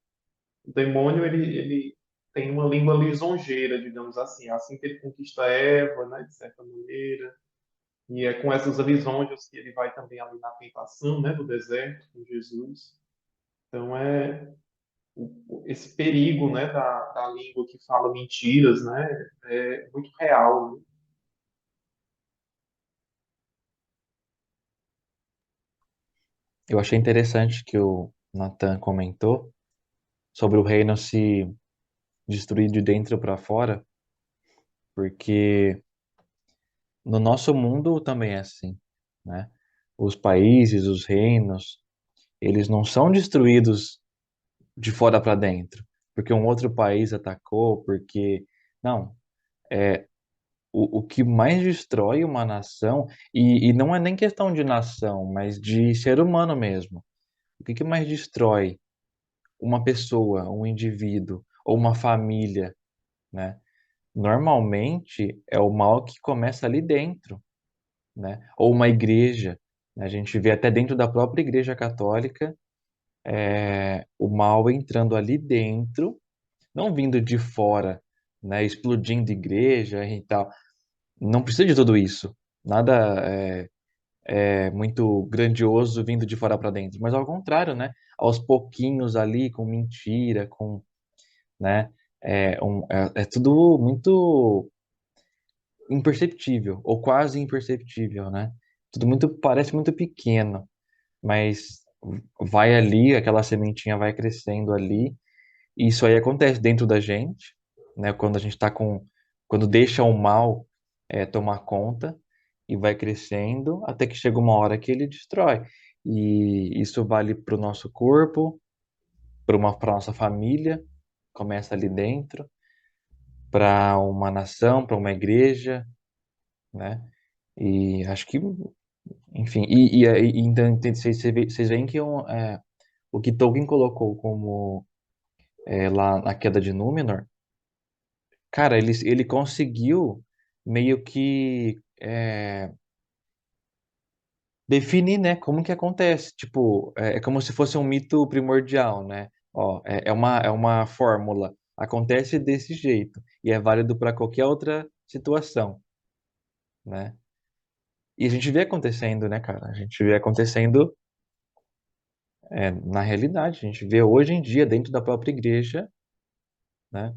O demônio ele tem uma língua lisonjeira, digamos assim, é assim que ele conquista Eva, né, de certa maneira. E é com essas lisonjas que ele vai também ali na tentação, né, do deserto com Jesus. Então esse perigo, né, da língua que fala mentiras, né, é muito real, né? Eu achei interessante que o Nathan comentou sobre o reino se destruir de dentro para fora, porque no nosso mundo também é assim, né? Os países, os reinos, eles não são destruídos de fora para dentro, porque um outro país atacou, porque não, o que mais destrói uma nação, e não é nem questão de nação, mas de ser humano mesmo. O que mais destrói uma pessoa, um indivíduo ou uma família, né? Normalmente é o mal que começa ali dentro, né? Ou uma igreja, né? A gente vê até dentro da própria Igreja Católica o mal entrando ali dentro, não vindo de fora, né? Explodindo igreja e tal. Não precisa de tudo isso. Nada é muito grandioso vindo de fora para dentro, mas ao contrário, né? Aos pouquinhos ali, com mentira, com, né? É tudo muito imperceptível, ou quase imperceptível, né? Tudo muito, parece muito pequeno, mas vai ali, aquela sementinha vai crescendo ali, e isso aí acontece dentro da gente, né? Quando a gente tá quando deixa o mal tomar conta, e vai crescendo, até que chega uma hora que ele destrói. E isso vale para o nosso corpo, para nossa família, começa ali dentro, para uma nação, para uma igreja, né? E acho que, enfim, então vocês veem que o que Tolkien colocou como lá na Queda de Númenor, cara, ele conseguiu meio que definir, né, como que acontece. Tipo, é como se fosse um mito primordial, né? Ó, é uma fórmula. Acontece desse jeito e é válido para qualquer outra situação, né? E a gente vê acontecendo, né, cara? A gente vê acontecendo na realidade. A gente vê hoje em dia, dentro da própria igreja, né,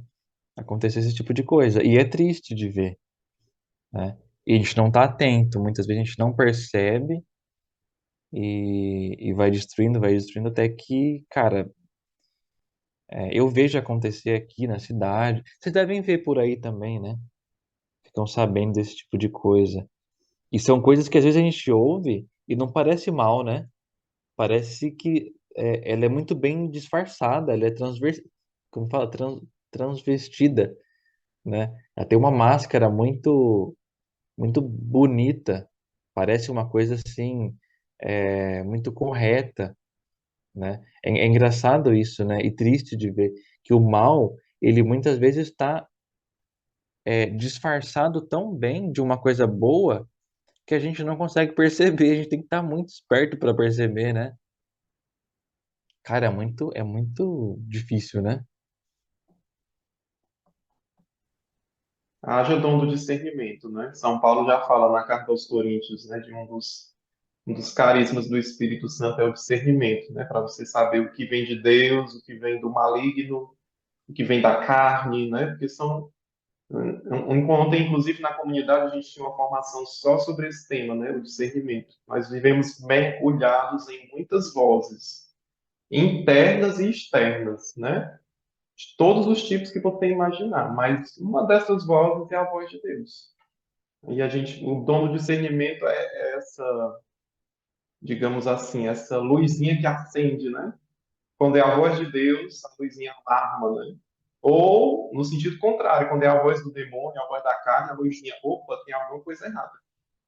acontecer esse tipo de coisa. E é triste de ver, né? E a gente não está atento, muitas vezes a gente não percebe e vai destruindo até que, cara, eu vejo acontecer aqui na cidade. Vocês devem ver por aí também, né? Ficam sabendo desse tipo de coisa. E são coisas que às vezes a gente ouve e não parece mal, né? Parece que ela é muito bem disfarçada, ela é como fala, transvestida, né? Ela tem uma máscara muito bonita, parece uma coisa assim, muito correta, né? É engraçado isso, né? E triste de ver que o mal, ele muitas vezes está disfarçado tão bem de uma coisa boa que a gente não consegue perceber. A gente tem que estar muito esperto para perceber, né? Cara, é muito difícil, né? Haja dom do discernimento, né? São Paulo já fala na carta aos Coríntios, né, de um dos carismas do Espírito Santo é o discernimento, né? Para você saber o que vem de Deus, o que vem do maligno, o que vem da carne, né? Porque são ontem, inclusive, na comunidade, a gente tinha uma formação só sobre esse tema, né? O discernimento. Nós vivemos mergulhados em muitas vozes, internas e externas, né? De todos os tipos que você imaginar, mas uma dessas vozes é a voz de Deus. E o dom do discernimento é essa, digamos assim, essa luzinha que acende, né? Quando é a voz de Deus, a luzinha alarma, né? Ou, no sentido contrário, quando é a voz do demônio, a voz da carne, a luzinha, opa, tem alguma coisa errada.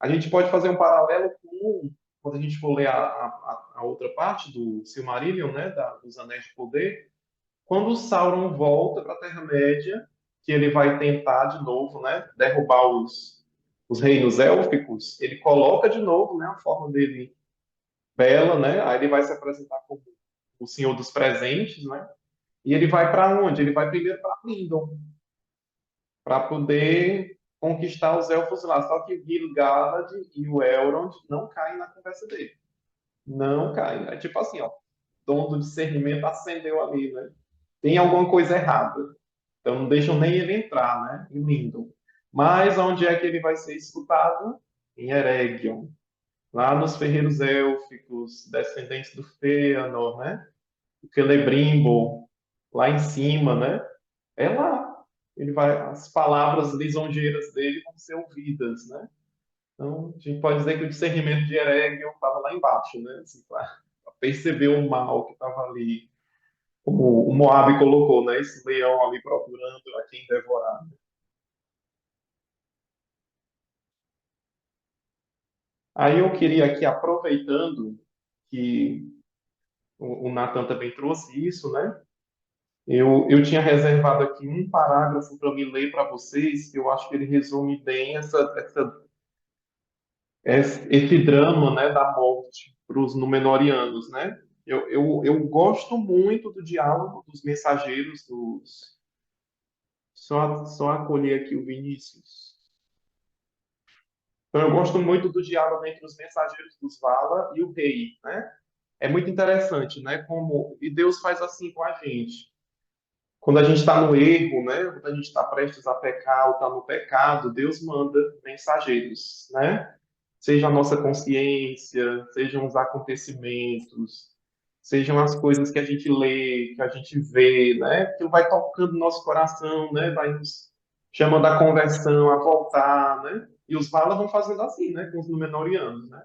A gente pode fazer um paralelo com, quando a gente for ler a outra parte do Silmarillion, né, dos Anéis de Poder, quando o Sauron volta para a Terra-média, que ele vai tentar de novo, né, derrubar os reinos élficos, ele coloca de novo, né, a forma dele bela, né, aí ele vai se apresentar como o Senhor dos Presentes, né, e ele vai para onde? Ele vai primeiro para Lindon, para poder conquistar os elfos lá. Só que o Gil-galad e o Elrond não caem na conversa dele. Não caem. É tipo assim, ó, o dom do discernimento acendeu ali, né? Tem alguma coisa errada. Então não deixam nem ele entrar, né? Em Lindon. Mas onde é que ele vai ser escutado? Em Eregion. Lá nos ferreiros élficos, descendentes do Fëanor, né? O Celebrimbor, lá em cima, né? É lá. As palavras lisonjeiras dele vão ser ouvidas, né? Então, a gente pode dizer que o discernimento de Eregion estava lá embaixo, né? Assim, para perceber o mal que estava ali, como o Moab colocou, né? Esse leão ali procurando a quem devorar. Aí eu queria aqui, aproveitando que o Nathan também trouxe isso, né? Eu tinha reservado aqui um parágrafo para me ler para vocês, que eu acho que ele resume bem esse drama, né, da morte para os Númenóreanos, né? Eu gosto muito do diálogo dos mensageiros dos... Só acolher aqui o Vinícius. Então, eu gosto muito do diálogo entre os mensageiros dos Vala e o rei, né? É muito interessante, né? E Deus faz assim com a gente. Quando a gente está no erro, né? Quando a gente está prestes a pecar ou está no pecado, Deus manda mensageiros, né? Seja a nossa consciência, sejam os acontecimentos, sejam as coisas que a gente lê, que a gente vê, né? Que vai tocando nosso coração, né? Vai nos chamando a conversão, a voltar, né? E os Valas vão fazendo assim, né? Com os Númenóreanos, né?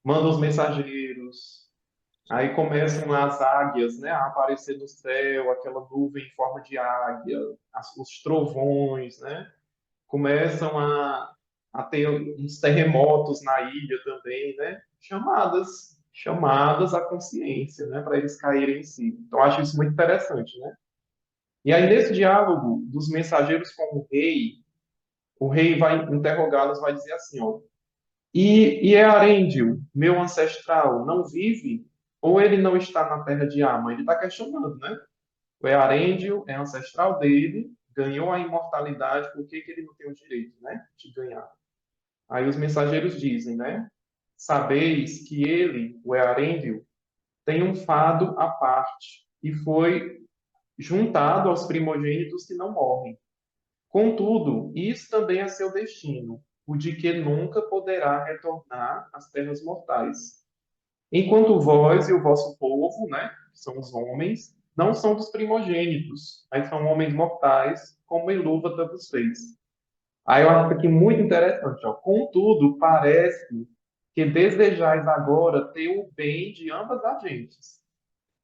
Mandam os mensageiros, aí começam as águias, né, a aparecer no céu, aquela nuvem em forma de águia, os trovões, né? Começam a ter uns terremotos na ilha também, né? Chamadas à consciência, né, para eles caírem em si. Então, acho isso muito interessante, né? E aí, nesse diálogo dos mensageiros com o rei vai interrogá-los, vai dizer assim, ó, e Earendil, meu ancestral, não vive? Ou ele não está na terra de Ama? Ele está questionando, né? O Earendil é ancestral dele, ganhou a imortalidade, por que que ele não tem o direito, né, de ganhar? Aí os mensageiros dizem, né? Sabeis que ele, o Earendil, tem um fado à parte e foi juntado aos primogênitos que não morrem. Contudo, isso também é seu destino. o de que nunca poderá retornar às terras mortais. Enquanto vós e o vosso povo, né, que são os homens, não são dos primogênitos, mas são homens mortais, como Ilúvatar vos fez. Aí eu acho aqui muito interessante, ó. Contudo, parece que desejais agora ter o bem de ambas as gentes,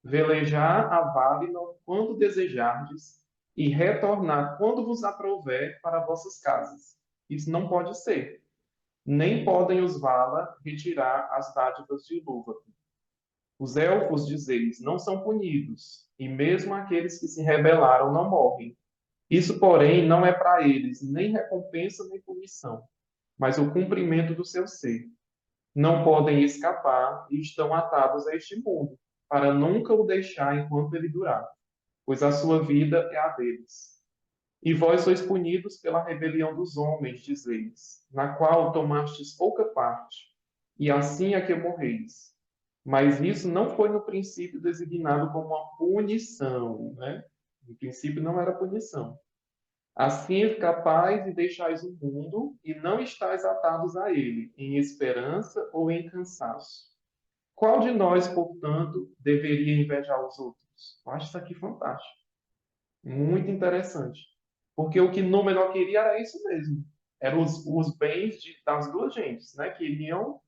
velejar a Valinor quando desejardes e retornar quando vos aprouver para vossas casas. Isso não pode ser. Nem podem os Valar retirar as dádivas de Ilúvatar. Os elfos, dizeis, não são punidos, e mesmo aqueles que se rebelaram não morrem. Isso, porém, não é para eles nem recompensa nem punição, mas o cumprimento do seu ser. Não podem escapar e estão atados a este mundo, para nunca o deixar enquanto ele durar, pois a sua vida é a deles. E vós sois punidos pela rebelião dos homens, dizeis, na qual tomastes pouca parte, e assim é que morreis. Mas isso não foi no princípio designado como uma punição, né? No princípio não era punição. Assim escapais e deixais o mundo, e não estáis atados a ele, em esperança ou em cansaço. Qual de nós, portanto, deveria invejar os outros? Eu acho isso aqui fantástico. Muito interessante. Porque o que Númenor queria era isso mesmo. Eram os bens das duas gentes, né? Queriam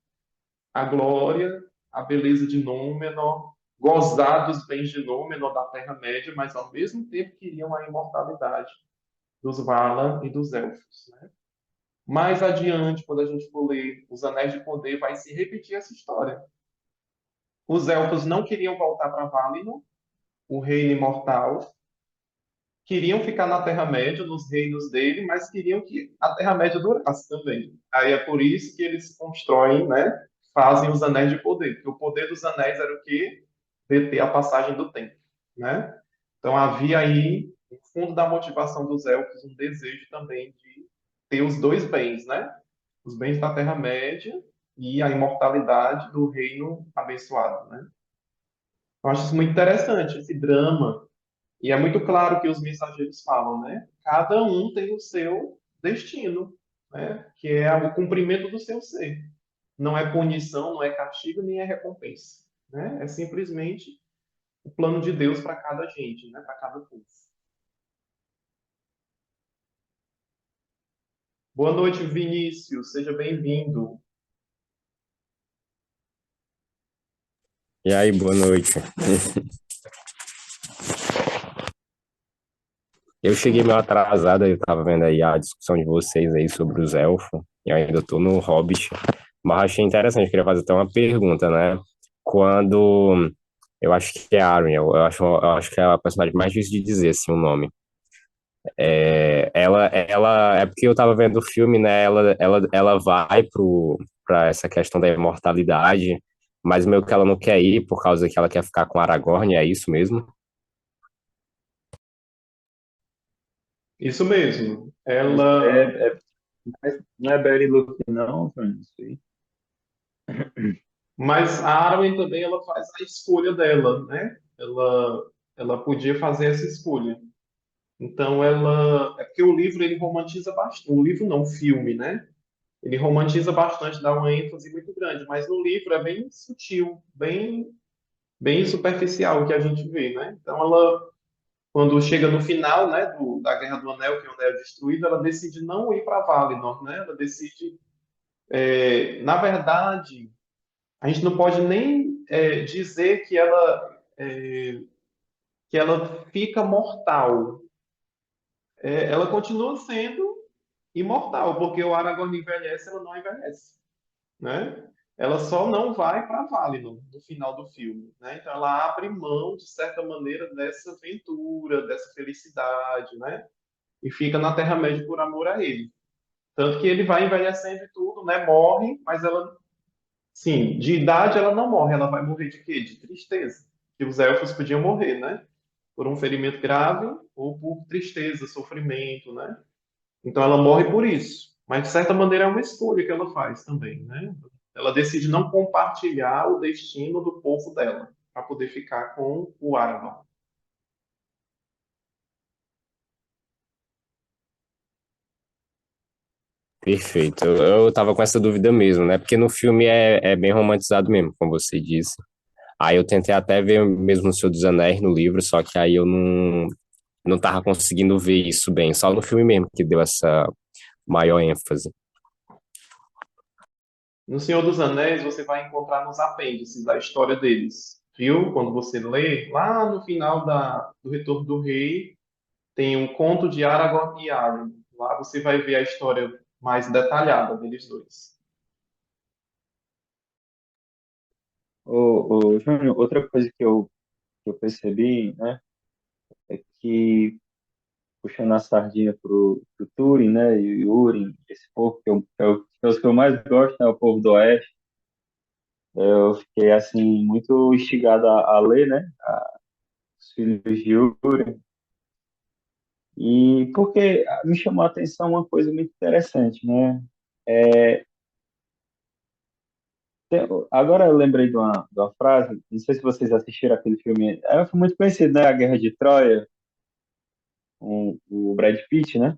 a glória, a beleza de Númenor, gozar dos bens de Númenor, da Terra-média, mas ao mesmo tempo queriam a imortalidade dos Valar e dos Elfos, né? Mais adiante, quando a gente for ler Os Anéis de Poder, vai se repetir essa história. Os Elfos não queriam voltar para Valinor, o reino imortal, queriam ficar na Terra-média, nos reinos dele, mas queriam que a Terra-média durasse também. Aí é por isso que eles constroem, né? Fazem os Anéis de Poder, porque o poder dos anéis era o quê? Deter a passagem do tempo, né? Então havia aí, no fundo da motivação dos elfos, um desejo também de ter os dois bens, né? Os bens da Terra-média e a imortalidade do reino abençoado, né? Eu acho isso muito interessante, esse drama. E é muito claro que os mensageiros falam, né? Cada um tem o seu destino, né? Que é o cumprimento do seu ser. Não é punição, não é castigo, nem é recompensa, né? É simplesmente o plano de Deus para cada gente, né? Para cada povo. Boa noite, Vinícius. Seja bem-vindo. E aí, boa noite. Eu cheguei meio atrasado, eu tava vendo aí a discussão de vocês aí sobre os elfos, e eu ainda tô no Hobbit, mas achei interessante, eu queria fazer até uma pergunta, né? Quando, eu acho que é Arwen, eu acho que é a personagem mais difícil de dizer, assim, o nome. É porque eu tava vendo o filme, né? Ela vai pra essa questão da imortalidade, mas meio que ela não quer ir por causa que ela quer ficar com Aragorn, é isso mesmo? Isso mesmo. Mas Ela, não é Betty Luke, não, Francis? mas a Arwen também ela faz a escolha dela, né? Ela podia fazer essa escolha. Então ela, é porque o livro ele romantiza bastante, o livro não, o filme, né? Ele romantiza bastante, dá uma ênfase muito grande, mas no livro é bem sutil, bem superficial o que a gente vê, né? Então ela, quando chega no final, né, da Guerra do Anel, que é o Anel destruído, ela decide não ir para Valinor, né? Ela decide, na verdade, a gente não pode nem dizer que ela fica mortal. Ela continua sendo imortal, porque o Aragorn envelhece, ela não envelhece, né? Ela só não vai para Valinor no final do filme, né? Então ela abre mão de certa maneira dessa aventura, dessa felicidade, né? E fica na Terra-média por amor a ele. Tanto que ele vai envelhecendo e tudo, né? Morre, mas ela, sim, de idade ela não morre, ela vai morrer de quê? De tristeza. Que os elfos podiam morrer, né? Por um ferimento grave ou por tristeza, sofrimento, né? Então ela morre por isso. Mas de certa maneira é uma escolha que ela faz também, né? Ela decide não compartilhar o destino do povo dela para poder ficar com o Aragorn. Perfeito. Eu tava com essa dúvida mesmo, né? Porque no filme é bem romantizado mesmo, como você disse. Aí eu tentei até ver mesmo o Senhor dos Anéis no livro, só que aí eu não tava conseguindo ver isso bem. Só no filme mesmo que deu essa maior ênfase. No Senhor dos Anéis, você vai encontrar nos apêndices a história deles, viu? Quando você lê, lá no final do Retorno do Rei, tem um conto de Aragorn e Arwen. Lá você vai ver a história mais detalhada deles dois. Júnior, outra coisa que eu percebi, né, é que, puxando a sardinha pro Túrin, né, e o Húrin, esse povo que é os que eu mais gosto, né, o povo do Oeste, eu fiquei, assim, muito instigado a ler, né, os filhos de Húrin, e porque me chamou a atenção uma coisa muito interessante, né, agora eu lembrei de uma frase, não sei se vocês assistiram aquele filme, foi muito conhecido, né, A Guerra de Troia, com o Brad Pitt, né?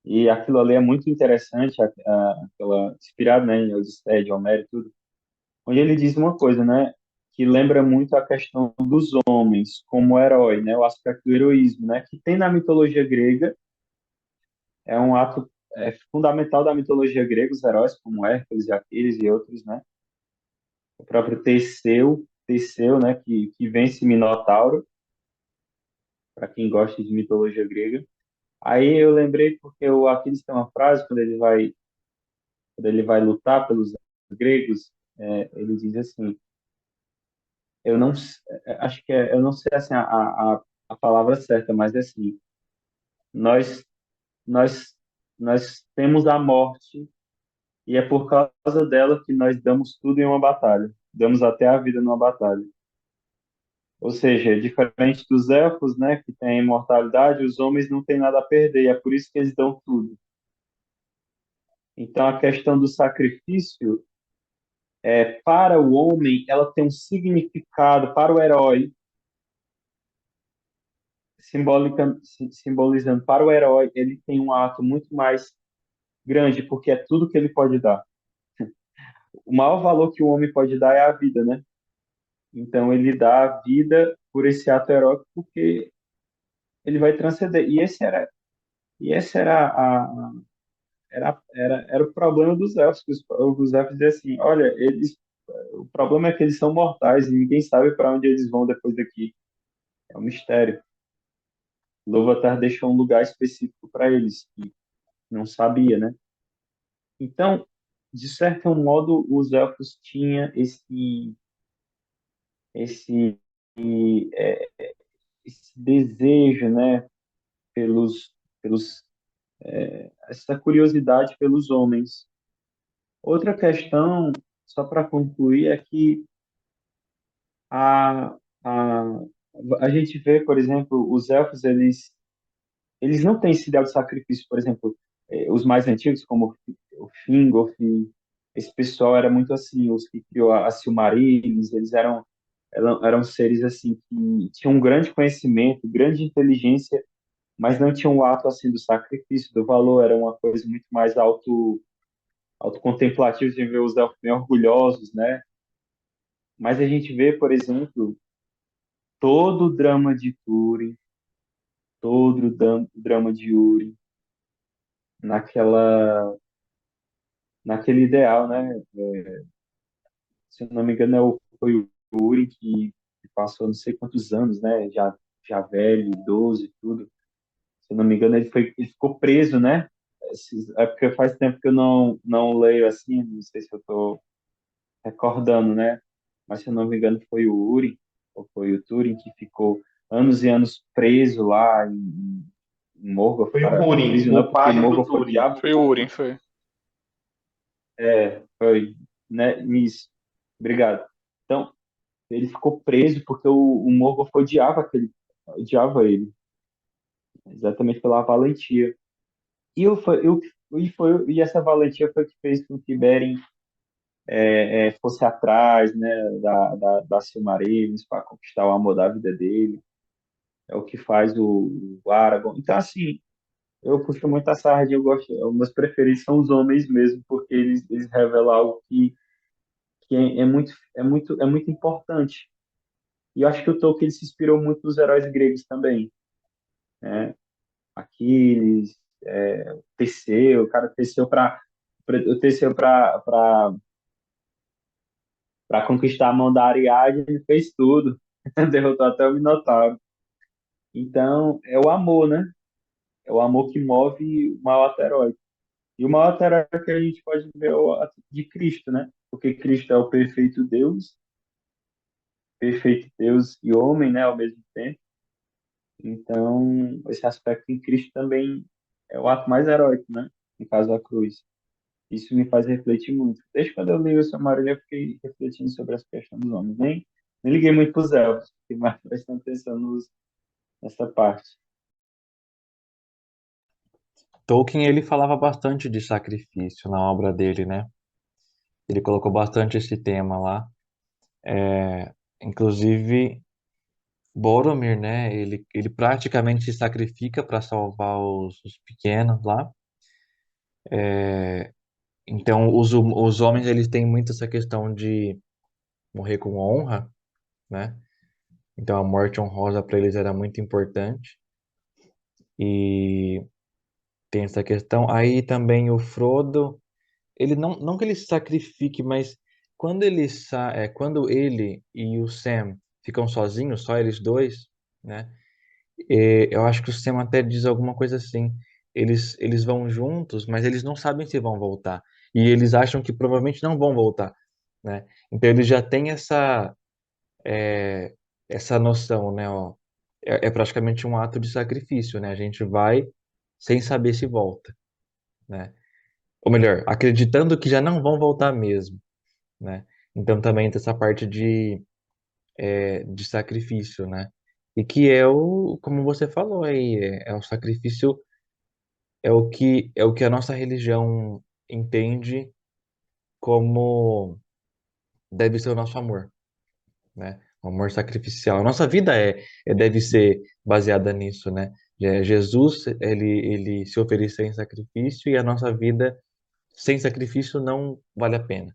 E aquilo ali é muito interessante, inspirado, né, em Odisseia de Homero e tudo, onde ele diz uma coisa, né, que lembra muito a questão dos homens como herói, né, o aspecto do heroísmo, né, que tem na mitologia grega, é um ato fundamental da mitologia grega, os heróis como Hércules e Aquiles e outros, né, o próprio Teseu, né, que vence Minotauro, para quem gosta de mitologia grega. Aí eu lembrei porque o Aquiles tem uma frase quando ele vai lutar pelos gregos, ele diz assim, eu não, acho que eu não sei assim a palavra certa, mas é assim, nós, nós, nós temos a morte e é por causa dela que nós damos tudo em uma batalha, damos até a vida numa batalha. Ou seja, diferente dos elfos, né, que têm imortalidade, os homens não têm nada a perder, e é por isso que eles dão tudo. Então, a questão do sacrifício para o homem, ela tem um significado para o herói, simbolizando para o herói, ele tem um ato muito mais grande, porque é tudo que ele pode dar. O maior valor que o homem pode dar é a vida, né? Então ele dá a vida por esse ato heróico, porque ele vai transcender. E esse era o problema dos elfos. Que os elfos diziam assim: olha, o problema é que eles são mortais e ninguém sabe para onde eles vão depois daqui. É um mistério. Iluvatar deixou um lugar específico para eles, que não sabia, né? Então, de certo modo, os elfos tinham esse, é, esse desejo, né, pelos, essa curiosidade pelos homens. Outra questão, só para concluir, é que a, a, a gente vê, por exemplo, os elfos, eles não têm esse ideal de sacrifício, por exemplo, os mais antigos, como o Fingolf, esse pessoal era muito assim, os que criou a Silmarils, eram seres assim que tinham um grande conhecimento, grande inteligência, mas não tinham o ato assim do sacrifício, do valor, era uma coisa muito mais autocontemplativa, de ver os elfos bem orgulhosos, né? Mas a gente vê, por exemplo, todo o drama de Túrin, todo o drama de Uri, naquela naquele ideal, né? Se eu não me engano, foi o Uri que passou não sei quantos anos, né? Já velho, idoso e tudo. Se eu não me engano, ele ficou preso, né? É porque faz tempo que eu não leio assim, não sei se eu estou recordando, né? Mas se eu não me engano, foi o Uri, ou foi o Turing, que ficou anos e anos preso lá em Morgoth, Foi o cara. Húrin, Preso não, o porque pai do Morgoth foi o Túrin. diabo. Foi o Urim, foi. Foi, né? Isso. Obrigado. Então, ele ficou preso porque o Morgoth odiava ele, exatamente pela valentia. E essa valentia foi que fez com que Beren fosse atrás, né, da Silmarils para conquistar o amor da vida dele. É o que faz o Aragorn. Então, assim, Eu puxo muito a sardinha, eu gosto, os meus preferidos são os homens mesmo, porque eles revelam algo que é muito importante. E eu acho que o Tolkien ele se inspirou muito nos heróis gregos também, né? Aquiles, Teseu, o cara Teseu para conquistar a mão da Ariadne, ele fez tudo, derrotou até o Minotauro. Então, é o amor, né? É o amor que move o maior herói. E o maior herói que a gente pode ver é o de Cristo, né? Porque Cristo é o perfeito Deus e homem, né, ao mesmo tempo. Então, esse aspecto em Cristo também é o ato mais heróico, né? No caso, a cruz. Isso me faz refletir muito. Desde quando eu li o Silmarillion, eu fiquei refletindo sobre essa questão dos homens. Nem liguei muito para os elfos, fiquei mais prestando atenção nessa parte. Tolkien, ele falava bastante de sacrifício na obra dele, né? Ele colocou bastante esse tema lá. Inclusive, Boromir, né? Ele praticamente se sacrifica para salvar os pequenos lá. Então, os homens, eles têm muito essa questão de morrer com honra, né? Então, a morte honrosa para eles era muito importante. E tem essa questão. Aí também o Frodo, ele não que ele se sacrifique, mas quando ele e o Sam ficam sozinhos, só eles dois, né? Eu acho que o Sam até diz alguma coisa assim. Eles vão juntos, mas eles não sabem se vão voltar. E eles acham que provavelmente não vão voltar, né? Então eles já têm é, essa noção, né? Ó, é praticamente um ato de sacrifício, né? A gente vai sem saber se volta, né? Ou melhor, acreditando que já não vão voltar mesmo, né? Então também tem essa parte de sacrifício, né? E que como você falou aí, é o sacrifício, é o que a nossa religião entende como deve ser o nosso amor, né? O amor sacrificial. A nossa vida deve ser baseada nisso, né? Jesus, ele se ofereceu em sacrifício e a nossa vida sem sacrifício não vale a pena,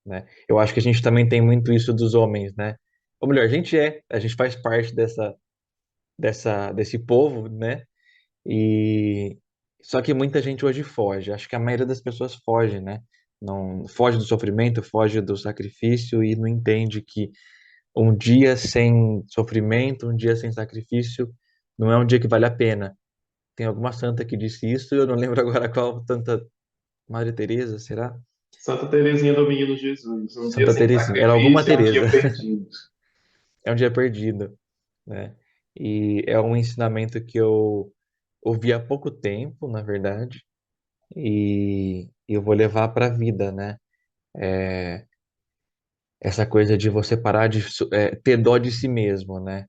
né? Eu acho que a gente também tem muito isso dos homens, né? Ou melhor, a gente faz parte desse povo, né? E só que muita gente hoje foge. Acho que a maioria das pessoas foge, né? Não foge do sofrimento, foge do sacrifício e não entende que um dia sem sofrimento, um dia sem sacrifício, não é um dia que vale a pena. Tem alguma santa que disse isso, eu não lembro agora qual, tanta Maria Teresa, será? Santa Teresinha do Menino Jesus. Um dia Santa sem Teresinha, era alguma sacrifício é um dia Teresa. perdido. É um dia perdido, né? E é um ensinamento que eu ouvi há pouco tempo, na verdade, e eu vou levar para a vida, né? Essa coisa de você parar de ter dó de si mesmo, né?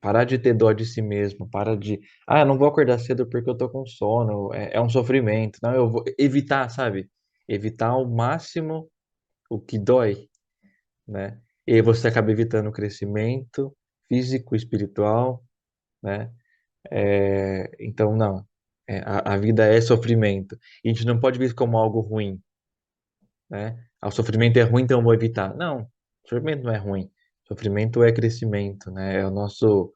Parar de ter dó de si mesmo, eu não vou acordar cedo porque eu tô com sono, é um sofrimento. Não, eu vou evitar, sabe? Evitar ao máximo o que dói, né? E aí você acaba evitando o crescimento físico, espiritual, né? Então, não. A vida é sofrimento. E a gente não pode ver isso como algo ruim, né? O sofrimento é ruim, então eu vou evitar. Não, sofrimento não é ruim. Sofrimento é crescimento, né? É o nosso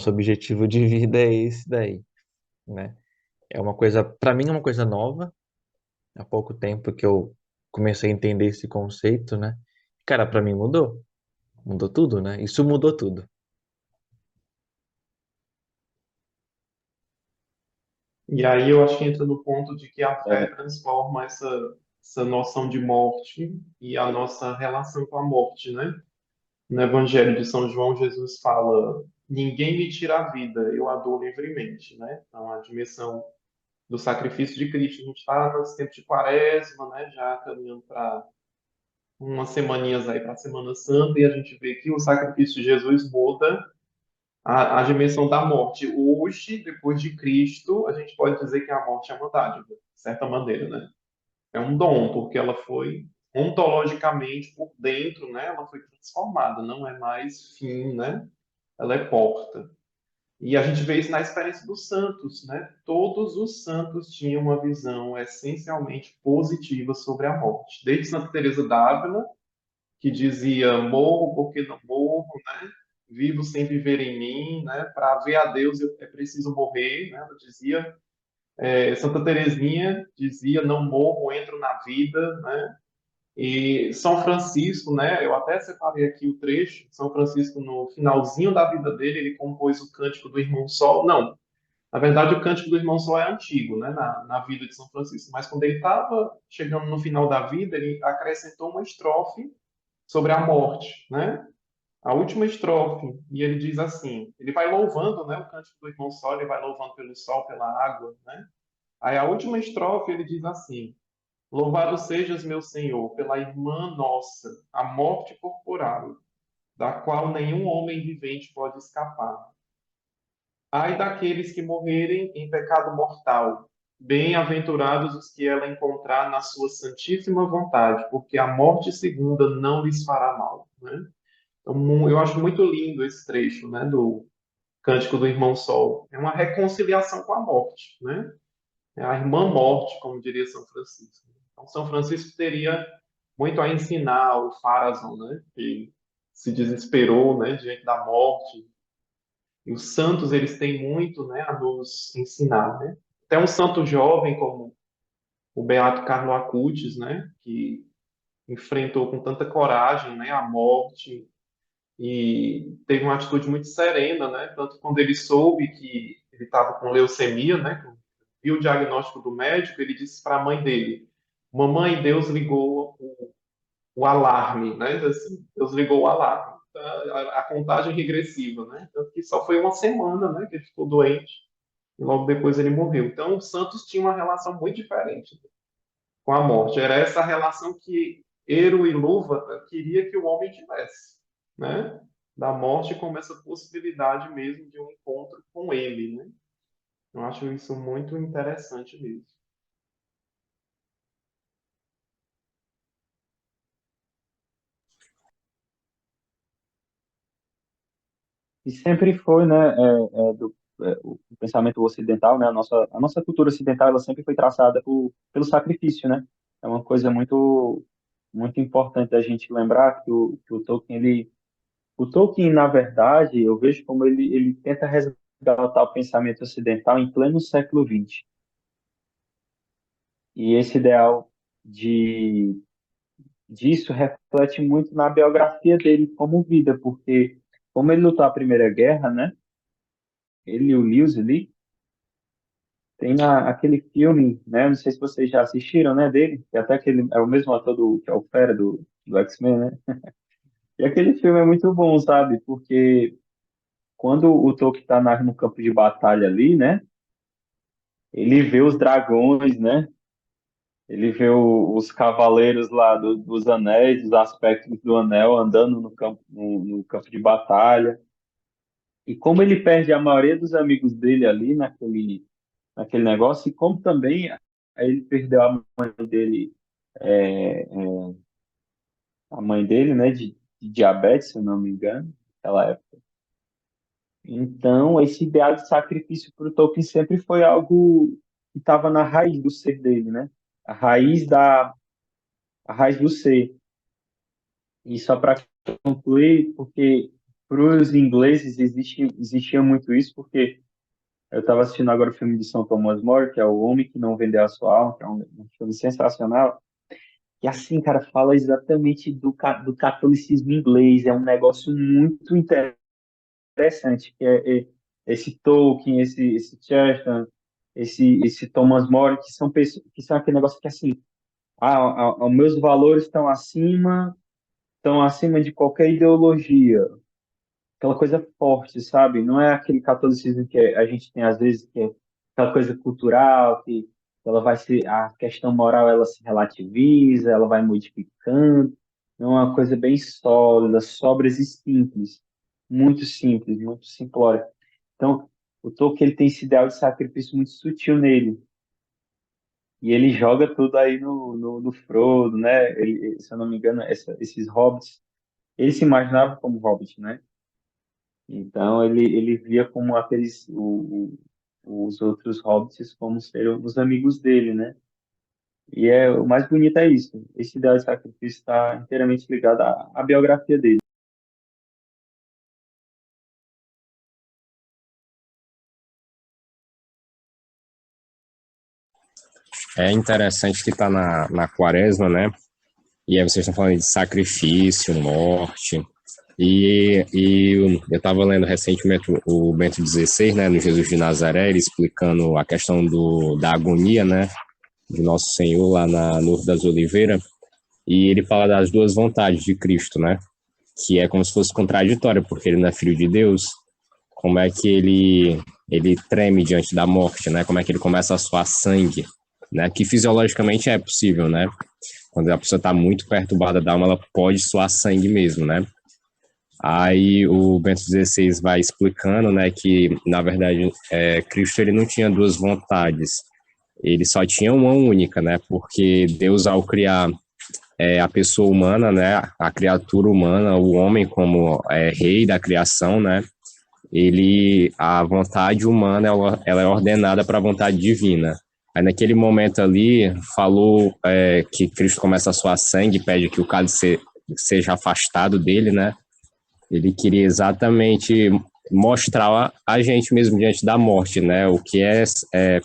objetivo de vida é esse daí, né? É uma coisa, para mim é uma coisa nova. Há pouco tempo que eu comecei a entender esse conceito, né? Cara, para mim mudou tudo, né? Isso mudou tudo. E aí eu acho que entra no ponto de que a fé É, transforma essa noção de morte e a nossa relação com a morte, né? No Evangelho de São João, Jesus fala: ninguém me tira a vida, eu a dou livremente, né? Então, a dimensão do sacrifício de Cristo. A gente está nesse tempo de quaresma, né? Já caminhando para umas semaninhas aí para a Semana Santa, e a gente vê que o sacrifício de Jesus muda a dimensão da morte. Hoje, depois de Cristo, a gente pode dizer que a morte é uma dádiva, de certa maneira, né? É um dom, porque ela foi ontologicamente por dentro, né? Ela foi transformada, não é mais fim, né? Ela é porta. E a gente vê isso na experiência dos santos, né? Todos os santos tinham uma visão essencialmente positiva sobre a morte. Desde Santa Teresa d'Ávila, que dizia: morro porque não morro, né? Vivo sem viver em mim, né? Para ver a Deus é preciso morrer, né? Ela dizia. Santa Teresinha dizia: não morro, entro na vida, né? E São Francisco, né? Eu até separei aqui o trecho. São Francisco, no finalzinho da vida dele, ele compôs o Cântico do Irmão Sol. Não, na verdade, o Cântico do Irmão Sol é antigo, né? Na vida de São Francisco. Mas quando ele estava chegando no final da vida, ele acrescentou uma estrofe sobre a morte, né? A última estrofe, e ele diz assim, ele vai louvando, né, o cântico do irmão Sol, ele vai louvando pelo sol, pela água, né? Aí a última estrofe ele diz assim: louvado sejas, meu Senhor, pela irmã nossa, a morte corporal, da qual nenhum homem vivente pode escapar. Ai daqueles que morrerem em pecado mortal, bem-aventurados os que ela encontrar na sua santíssima vontade, porque a morte segunda não lhes fará mal, né? Então, eu acho muito lindo esse trecho, né, do Cântico do Irmão Sol. É uma reconciliação com a morte, né? É a irmã morte, como diria São Francisco. Então, São Francisco teria muito a ensinar ao Farazão, né, que se desesperou, né, diante da morte. E os santos, eles têm muito, né, a nos ensinar, né? Até um santo jovem como o Beato Carlo Acutis, né, que enfrentou com tanta coragem, né, a morte e teve uma atitude muito serena, né? Tanto quando ele soube que ele estava com leucemia, né? Viu o diagnóstico do médico, ele disse para a mãe dele: mamãe, Deus ligou o alarme, né? Assim, Deus ligou o alarme. A contagem regressiva, né? Tanto que só foi uma semana, né? Que ele ficou doente e logo depois ele morreu. Então, os santos tinham uma relação muito diferente com a morte. Era essa relação que Ero e Lúvatar queria que o homem tivesse, né? Da morte como essa possibilidade mesmo de um encontro com ele, né? Eu acho isso muito interessante mesmo. E sempre foi, né, o pensamento ocidental, né, a nossa cultura ocidental, ela sempre foi traçada pelo sacrifício, né? É uma coisa muito importante da gente lembrar que o Tolkien, na verdade, eu vejo como ele tenta resgatar o pensamento ocidental em pleno século XX. E esse ideal de disso reflete muito na biografia dele como vida, porque como ele lutou a Primeira Guerra, né? Ele e o Lewis ali, tem aquele filme, né? Não sei se vocês já assistiram, né? Dele, e até que ele é o mesmo ator que é o Fera do X-Men, né? E aquele filme é muito bom, sabe? Porque quando o Tolkien está no campo de batalha ali, né? Ele vê os dragões, né? Ele vê os cavaleiros lá dos anéis, os aspectos do anel andando no campo de batalha. E como ele perde a maioria dos amigos dele ali naquele negócio, e como também ele perdeu mãe dele, é, é, a mãe dele, né, de diabetes, se eu não me engano, naquela época. Então, esse ideal de sacrifício para o Tolkien sempre foi algo que estava na raiz do ser dele, né? A raiz a raiz do ser. E só para concluir, porque para os ingleses existia muito isso, porque eu estava assistindo agora o filme de São Thomas More, que é O Homem que Não Vendeu a Sua Alma, que é um filme sensacional. E assim, cara, fala exatamente do catolicismo inglês. É um negócio muito interessante, que é esse Tolkien, esse Chesterton, esse Thomas More, que são pessoas, que são aquele negócio que assim, os meus valores estão acima de qualquer ideologia, aquela coisa forte, sabe? Não é aquele catolicismo que a gente tem às vezes, que é aquela coisa cultural, que ela vai se, a questão moral ela se relativiza, ela vai modificando. É uma coisa bem sólida, sóbrias e simples, muito simplória. Então, o Tolkien ele tem esse ideal de sacrifício muito sutil nele. E ele joga tudo aí no Frodo, né? Se eu não me engano, esses hobbits, ele se imaginava como hobbit, né? Então ele via como os outros hobbits como serem os amigos dele, né? E o mais bonito é isso. Esse ideal de sacrifício está inteiramente ligado à biografia dele. É interessante que está na quaresma, né? E aí vocês estão falando de sacrifício, morte. E eu estava lendo recentemente o Bento XVI, né, no Jesus de Nazaré, ele explicando a questão da agonia, né, de Nosso Senhor lá no Horto das Oliveiras, e ele fala das duas vontades de Cristo, né, que é como se fosse contraditório, porque ele não é filho de Deus, como é que ele treme diante da morte, né, como é que ele começa a suar sangue, né, que fisiologicamente é possível, né, quando a pessoa está muito perturbada da alma, ela pode suar sangue mesmo, né. Aí o Bento XVI vai explicando, né, que na verdade Cristo ele não tinha duas vontades, ele só tinha uma única, né, porque Deus ao criar a pessoa humana, né, a criatura humana, o homem como rei da criação, né, a vontade humana ela é ordenada para a vontade divina. Aí naquele momento ali falou que Cristo começa a suar sangue, pede que o cálice seja afastado dele, né? Ele queria exatamente mostrar a gente mesmo diante da morte, né? O que é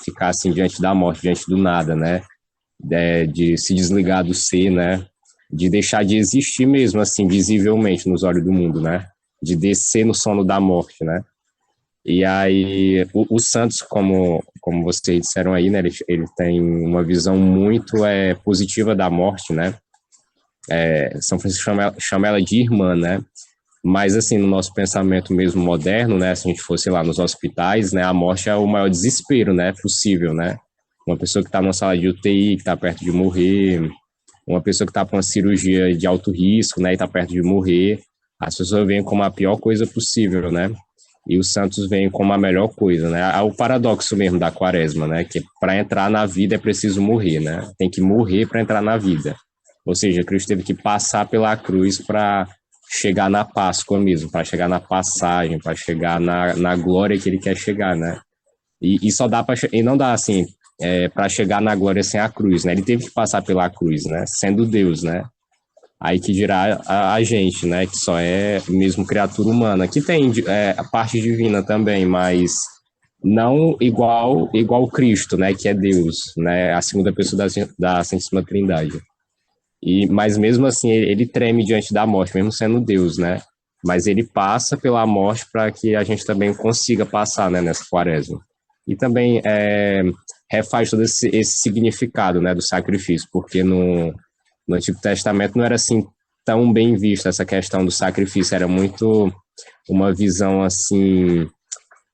ficar assim diante da morte, diante do nada, né? De se desligar do ser, né? De deixar de existir mesmo, assim, visivelmente nos olhos do mundo, né? De descer no sono da morte, né? E aí, os santos, como vocês disseram aí, né? Ele tem uma visão muito positiva da morte, né? São Francisco chama ela de irmã, né? Mas, assim, no nosso pensamento mesmo moderno, né, se a gente fosse lá nos hospitais, né, a morte é o maior desespero, né, possível, né? Uma pessoa que está numa sala de UTI, que está perto de morrer, uma pessoa que está com uma cirurgia de alto risco, né, e está perto de morrer, as pessoas veem como a pior coisa possível, né? E os santos veem como a melhor coisa, né? É o paradoxo mesmo da quaresma, né? Que para entrar na vida é preciso morrer, né? Tem que morrer para entrar na vida. Ou seja, Cristo teve que passar pela cruz para chegar na Páscoa mesmo, para chegar na passagem, para chegar na glória que ele quer chegar, né? E só dá e não dá assim para chegar na glória sem a cruz, né? Ele teve que passar pela cruz, né? Sendo Deus, né? Aí que dirá a gente, né? Que só é mesmo criatura humana, que tem a parte divina também, mas não igual Cristo, né? Que é Deus, né? A segunda pessoa da Santíssima Trindade. Mas mesmo assim, ele treme diante da morte, mesmo sendo Deus, né? Mas ele passa pela morte para que a gente também consiga passar, né, nessa quaresma. E também refaz todo esse significado, né, do sacrifício, porque no Antigo Testamento não era assim tão bem visto essa questão do sacrifício, era muito uma visão assim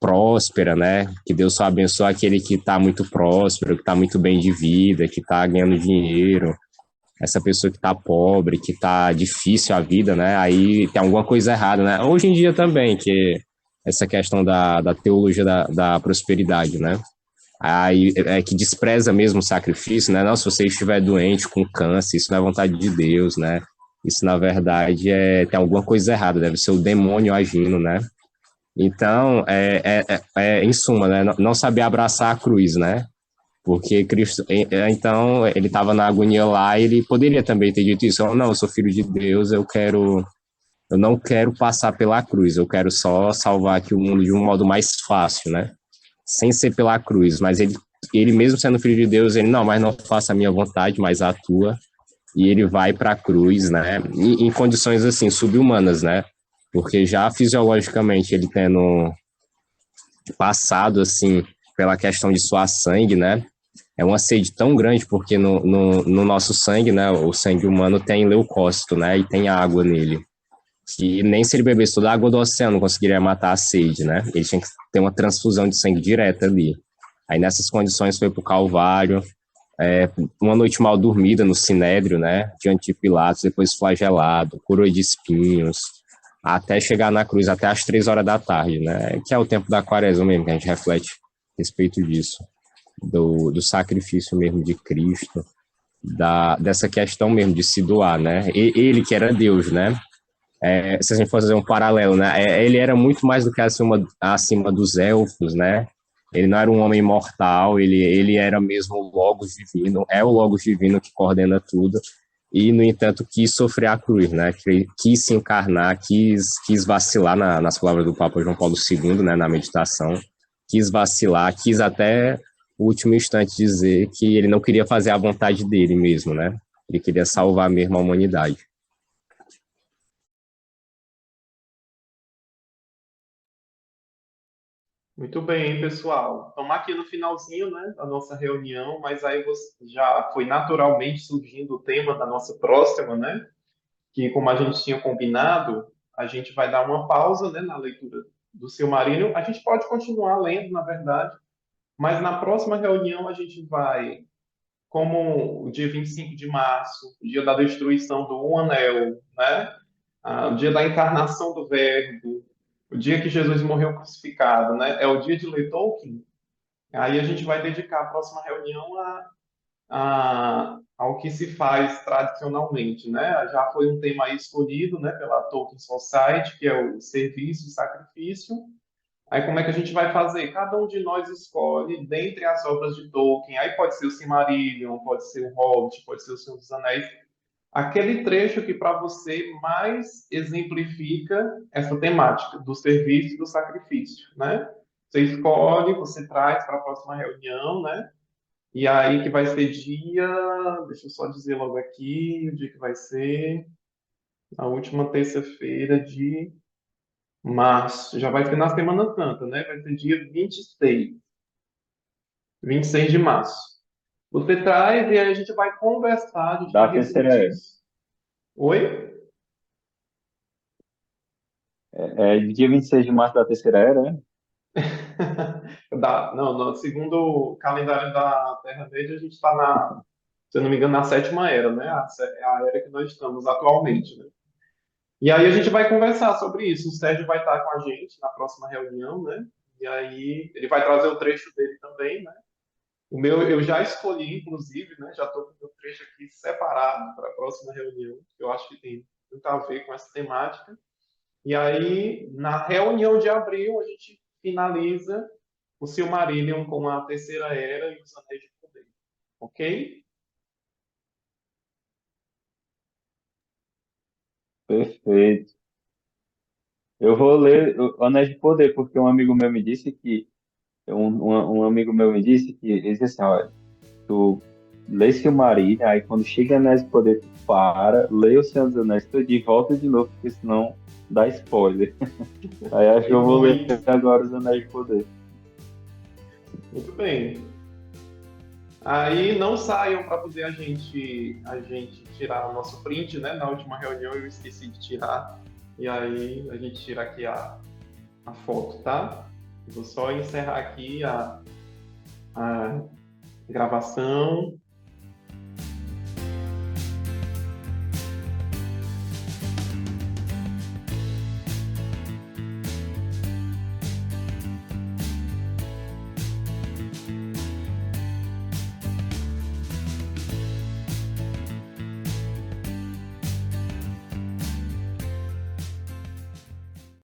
próspera, né? Que Deus só abençoa aquele que está muito próspero, que está muito bem de vida, que está ganhando dinheiro. Essa pessoa que está pobre, que está difícil a vida, né? Aí tem alguma coisa errada, né? Hoje em dia também, que essa questão da teologia da prosperidade, né? Aí que despreza mesmo o sacrifício, né? Não, se você estiver doente com câncer, isso não é vontade de Deus, né? Isso, na verdade, tem alguma coisa errada, deve ser o demônio agindo, né? Então, em suma, né? Não saber abraçar a cruz, né? Porque Cristo, então, ele estava na agonia lá e ele poderia também ter dito isso. Não, eu sou filho de Deus, eu não quero passar pela cruz, eu quero só salvar aqui o mundo de um modo mais fácil, né? Sem ser pela cruz. Mas ele mesmo sendo filho de Deus, ele, não, mas não faça a minha vontade, mas a tua. E ele vai para a cruz, né? Em condições, assim, subhumanas, né? Porque já fisiologicamente ele tendo passado, assim, pela questão de suar sangue, né? É uma sede tão grande porque no nosso sangue, né, o sangue humano tem leucócito, né, e tem água nele. Que nem se ele bebesse toda a água do oceano conseguiria matar a sede, né? Ele tinha que ter uma transfusão de sangue direta ali. Aí nessas condições foi para o Calvário, uma noite mal dormida no Sinédrio, né, diante de Pilatos, depois flagelado, coroa de espinhos, até chegar na cruz, até às 3 horas da tarde, né, que é o tempo da quaresma mesmo, que a gente reflete a respeito disso. Do sacrifício mesmo de Cristo, dessa questão mesmo de se doar, né? Ele que era Deus, né? se a gente fosse fazer um paralelo, né? Ele era muito mais do que acima dos elfos, né? Ele não era um homem mortal, ele era mesmo o Logos divino, é o Logos divino que coordena tudo, e, no entanto, quis sofrer a cruz, né? Quis se encarnar, quis vacilar, nas palavras do Papa João Paulo II, né, na meditação, quis vacilar, quis até o último instante dizer que ele não queria fazer a vontade dele mesmo, né? Ele queria salvar mesmo a humanidade. Muito bem, pessoal. Estamos aqui no finalzinho, né, da nossa reunião, mas aí já foi naturalmente surgindo o tema da nossa próxima, né? Que, como a gente tinha combinado, a gente vai dar uma pausa, né, na leitura do Silmarillion. A gente pode continuar lendo, na verdade, mas na próxima reunião a gente vai, como o dia 25 de março, o dia da destruição do Um Anel, né? O dia da encarnação do Verbo, o dia que Jesus morreu crucificado, né? É o dia de ler Tolkien. Aí a gente vai dedicar a próxima reunião ao que se faz tradicionalmente, né? Já foi um tema aí escolhido, né, pela Tolkien Society, que é o serviço e sacrifício. Aí como é que a gente vai fazer? Cada um de nós escolhe dentre as obras de Tolkien. Aí pode ser o Silmarillion, pode ser o Hobbit, pode ser o Senhor dos Anéis. Aquele trecho que para você mais exemplifica essa temática do serviço e do sacrifício, né? Você escolhe, você traz para a próxima reunião, né? E aí que vai ser dia, deixa eu só dizer logo aqui, o dia que vai ser, a última terça-feira de março. Já vai ser na Semana Santa, né? Vai ser dia 26 de março. Você traz e aí a gente vai conversar, a gente Da vai terceira refletir. era. Oi? É dia 26 de março da terceira era, né? Não, segundo o calendário da Terra-média, a gente está se eu não me engano, na sétima era, né? É a era que nós estamos atualmente, né? E aí a gente vai conversar sobre isso. O Sérgio vai estar com a gente na próxima reunião, né? E aí ele vai trazer o trecho dele também, né? O meu eu já escolhi, inclusive, né? Já estou com o meu trecho aqui separado para a próxima reunião, que eu acho que tem muito a ver com essa temática. E aí, na reunião de abril, a gente finaliza o Silmarillion com a Terceira Era e os Anéis de Poder. Ok? Perfeito. Eu vou ler o Anéis de Poder, porque um amigo meu me disse que um amigo meu me disse que ele disse assim, olha, tu lê Silmarillion, aí quando chega Anéis de Poder, tu para, lê o Senhor dos Anéis, tu de volta de novo, porque senão dá spoiler. Aí acho que eu vou ler agora os Anéis de Poder. Muito bem. Aí não saiam para poder a gente tirar o nosso print, né? Na última reunião eu esqueci de tirar. E aí a gente tira aqui a foto, tá? Vou só encerrar aqui a gravação.